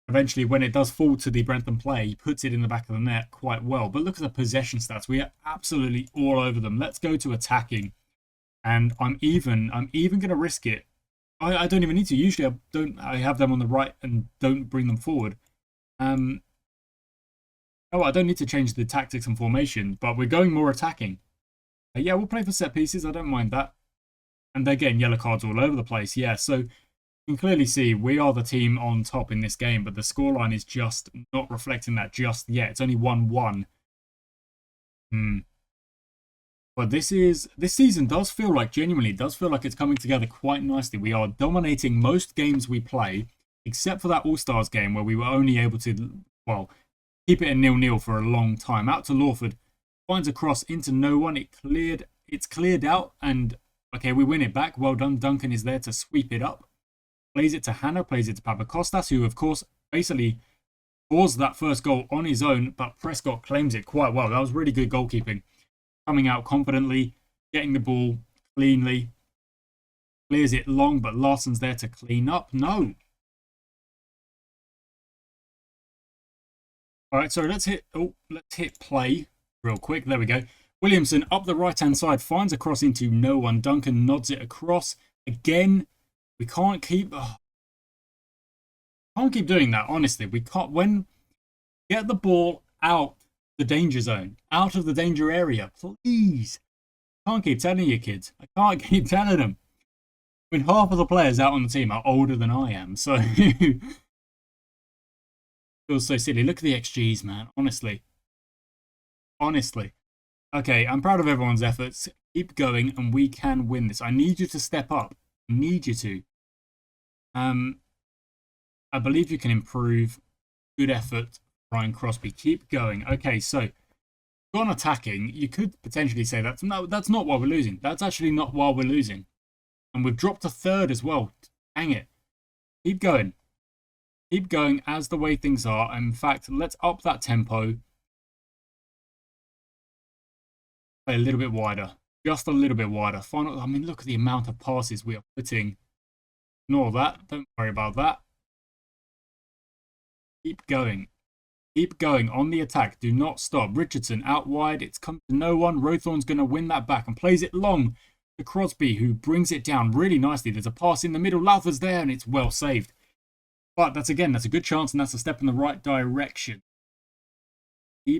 Eventually, when it does fall to the Brentham play, he puts it in the back of the net quite well. But look at the possession stats. We are absolutely all over them. Let's go to attacking. And I'm even going to risk it. I don't even need to. Usually I have them on the right and don't bring them forward. Oh, I don't need to change the tactics and formation, but we're going more attacking. Yeah, we'll play for set pieces. I don't mind that. And they're getting yellow cards all over the place. Yeah, so you can clearly see we are the team on top in this game, but the scoreline is just not reflecting that just yet. It's only 1-1. But this season does feel like, genuinely, does feel like it's coming together quite nicely. We are dominating most games we play, except for that All-Stars game where we were only able to, well, keep it a 0-0 for a long time. Out to Lawford, finds a cross into no one. It's cleared out, and okay, we win it back. Well done. Duncan is there to sweep it up. Plays it to Hannah, plays it to Papakostas, who, of course, basically scores that first goal on his own, but Prescott claims it quite well. That was really good goalkeeping. Coming out confidently, getting the ball cleanly. Clears it long, but Larsson's there to clean up. No. All right, so let's hit play real quick. There we go. Williamson up the right-hand side, finds a cross into no one. Duncan nods it across. Again, we can't keep doing that, honestly. We can't. When get the ball out the danger zone, out of the danger area, please. I can't keep telling you, kids. I can't keep telling them. I mean, half of the players out on the team are older than I am, so feels so silly. Look at the XGs, man. Honestly. Okay, I'm proud of everyone's efforts. Keep going, and we can win this. I need you to step up. I need you to. I believe you can improve. Good effort, Ryan Crosby. Keep going. Okay, so gone attacking. You could potentially say that's not why we're losing. That's actually not why we're losing. And we've dropped a third as well. Dang it. Keep going. Keep going as the way things are. In fact, let's up that tempo. Play a little bit wider. Just a little bit wider. I mean, look at the amount of passes we are putting. Ignore that. Don't worry about that. Keep going. Keep going on the attack. Do not stop. Richardson out wide. It's come to no one. Rowthorne's going to win that back and plays it long to Crosby, who brings it down really nicely. There's a pass in the middle. Lowther's there, and it's well saved. But that's a good chance, and that's a step in the right direction. I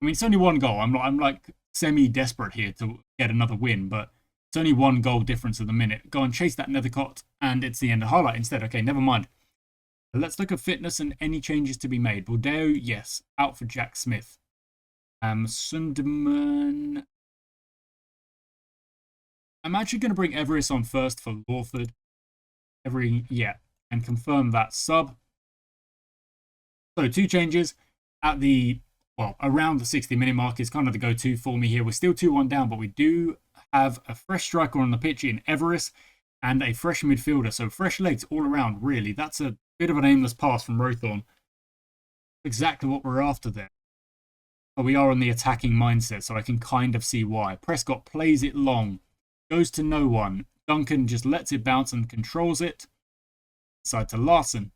mean, it's only one goal. I'm like semi-desperate here to get another win, but it's only one goal difference at the minute. Go and chase that Nethercott, and it's the end of highlight instead. Okay, never mind. Let's look at fitness and any changes to be made. Bordeo, yes, out for Jack Smith. Sunderman. I'm actually going to bring Everest on first for Lawford. And confirm that sub. So 2 changes at around the 60-minute mark is kind of the go-to for me here. We're still 2-1 down, but we do have a fresh striker on the pitch in Everest and a fresh midfielder. So fresh legs all around, really. That's a bit of an aimless pass from Rowthorne. Exactly what we're after there. But we are on the attacking mindset, so I can kind of see why. Prescott plays it long. Goes to no one. Duncan just lets it bounce and controls it. Side to Larsson.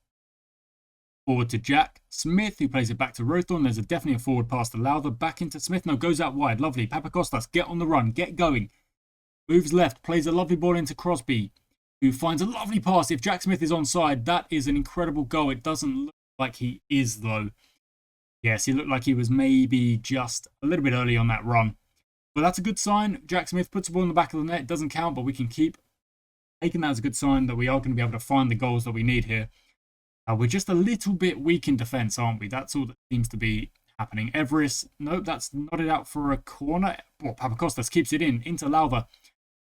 Forward to Jack Smith, who plays it back to Rowthorne. There's definitely a forward pass to Lowther. Back into Smith. No, goes out wide. Lovely. Papakostas, get on the run. Get going. Moves left. Plays a lovely ball into Crosby, who finds a lovely pass. If Jack Smith is onside, that is an incredible goal. It doesn't look like he is, though. Yes, he looked like he was maybe just a little bit early on that run. But that's a good sign. Jack Smith puts the ball in the back of the net. It doesn't count, but we can keep taking that as a good sign that we are going to be able to find the goals that we need here. We're just a little bit weak in defence, aren't we? That's all that seems to be happening. Everest, nope, that's nodded out for a corner. Well, Papakostas keeps it into Lauva.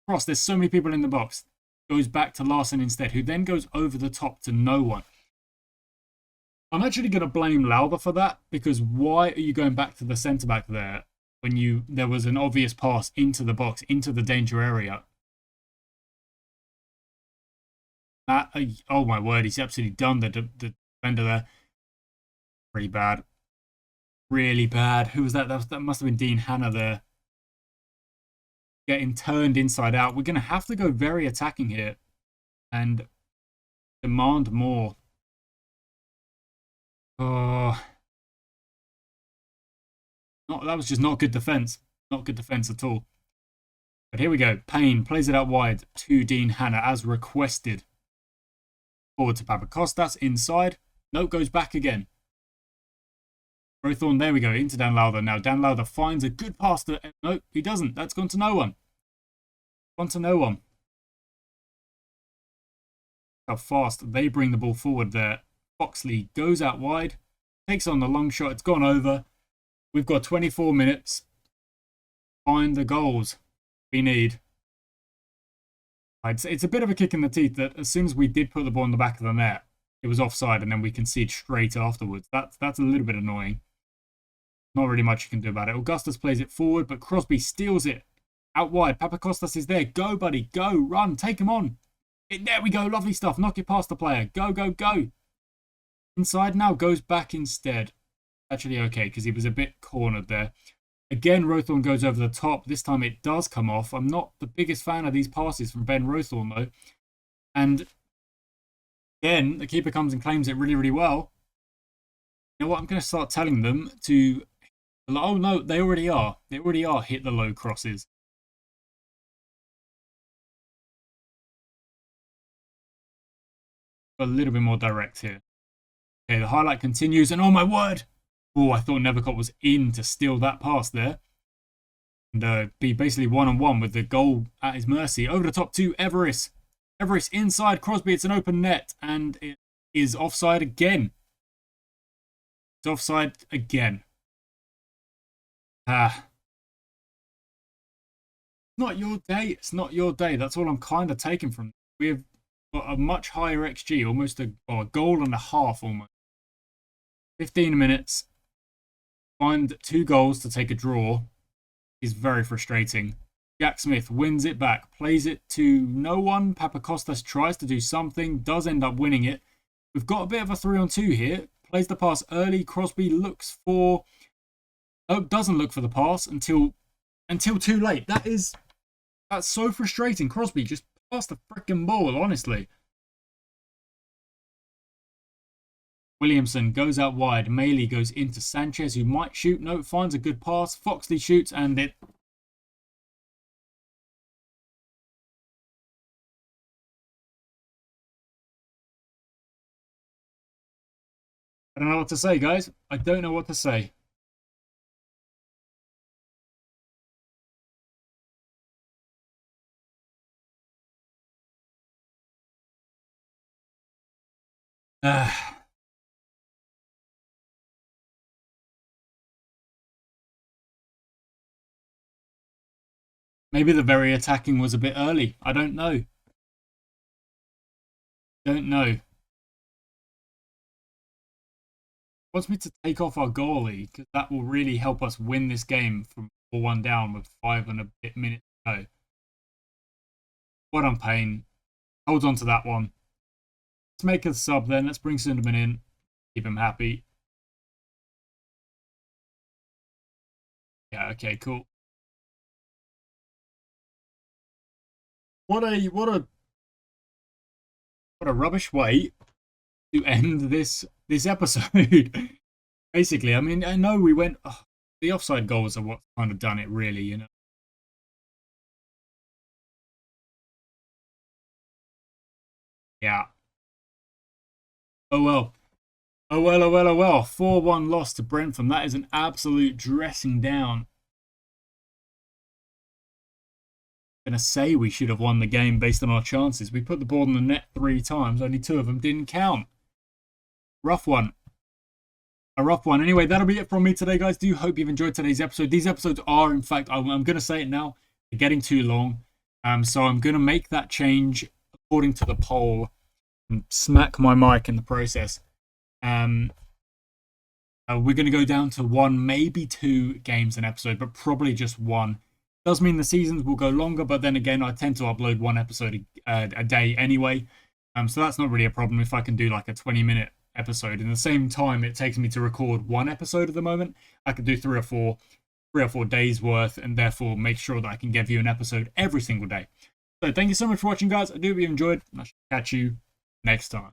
Cross, there's so many people in the box. Goes back to Larson instead, who then goes over the top to no one. I'm actually going to blame Lauva for that, because why are you going back to the centre-back there when there was an obvious pass into the box, into the danger area? That, oh my word, he's absolutely done the defender there. Pretty bad. Really bad. Who was that? That must have been Dean Hanna there. Getting turned inside out. We're going to have to go very attacking here and demand more. Oh, that was just not good defense. Not good defense at all. But here we go. Payne plays it out wide to Dean Hanna as requested. Forward to Papakostas inside. Nope, goes back again. Rowthorne, there we go, into Dan Lowther. Now Dan Lowther finds a good pass to... Nope, he doesn't. That's gone to no one. Gone to no one. How fast they bring the ball forward there. Foxley goes out wide. Takes on the long shot. It's gone over. We've got 24 minutes. Find the goals we need. It's a bit of a kick in the teeth that as soon as we did put the ball in the back of the net, it was offside and then we concede straight afterwards. That's a little bit annoying. Not really much you can do about it. Augustus plays it forward, but Crosby steals it out wide. Papakostas is there. Go, buddy. Go. Run. Take him on. There we go. Lovely stuff. Knock it past the player. Go, go, go. Inside now. Goes back instead. Actually okay, because he was a bit cornered there. Again, Rowthorne goes over the top. This time it does come off. I'm not the biggest fan of these passes from Ben Rowthorne, though. And again, the keeper comes and claims it really, really well. You know what? I'm going to start telling them to... Oh, no, they already are. They already are hit the low crosses. A little bit more direct here. Okay, the highlight continues. And oh, my word! Oh, I thought Nethercott was in to steal that pass there. And be basically one-on-one with the goal at his mercy. Over the top to Everest. Everest inside Crosby. It's an open net. And it is offside again. It's offside again. Not your day. It's not your day. That's all I'm kind of taking from. We've got a much higher XG. Almost a goal and a half almost. 15 minutes. Find 2 goals to take a draw is very frustrating. Jack Smith wins it back, plays it to no one. Papakostas tries to do something, does end up winning it. We've got a bit of a 3-on-2 here. Plays the pass early. Crosby looks for... Oh, doesn't look for the pass until too late. That's so frustrating. Crosby just passed the freaking ball, honestly. Williamson goes out wide. Maley goes into Sanchez, who might shoot. No, finds a good pass. Foxley shoots, and it... I don't know what to say, guys. I don't know what to say. Maybe the very attacking was a bit early. I don't know. Don't know. Wants me to take off our goalie because that will really help us win this game from 4-1 down with 5 and a bit minutes to go. What I'm Payne. Hold on to that one. Let's make a sub then. Let's bring Sunderman in. Keep him happy. Yeah, okay, cool. What a rubbish way to end this episode. Basically, I mean, I know we went... the offside goals are what kind of done it, really, you know. Yeah. Oh well. Oh well, oh well, oh well. 4-1 loss to Brentford. That is an absolute dressing down. I'm going to say we should have won the game based on our chances. We put the ball in the net 3 times. Only 2 of them didn't count. Rough one. a rough one. Anyway, that'll be it from me today, guys. Do hope you've enjoyed today's episode. These episodes are, in fact, I'm going to say it now, they're getting too long. So I'm going to make that change according to the poll and smack my mic in the process. We're going to go down to 1, maybe 2 games an episode, but probably just 1. Does mean the seasons will go longer, but then again, I tend to upload 1 episode a day anyway. So that's not really a problem if I can do like a 20-minute episode. In the same time it takes me to record 1 episode at the moment, I could do 3 or 4 days worth, and therefore make sure that I can give you an episode every single day. So thank you so much for watching, guys. I do hope you enjoyed, and I shall catch you next time.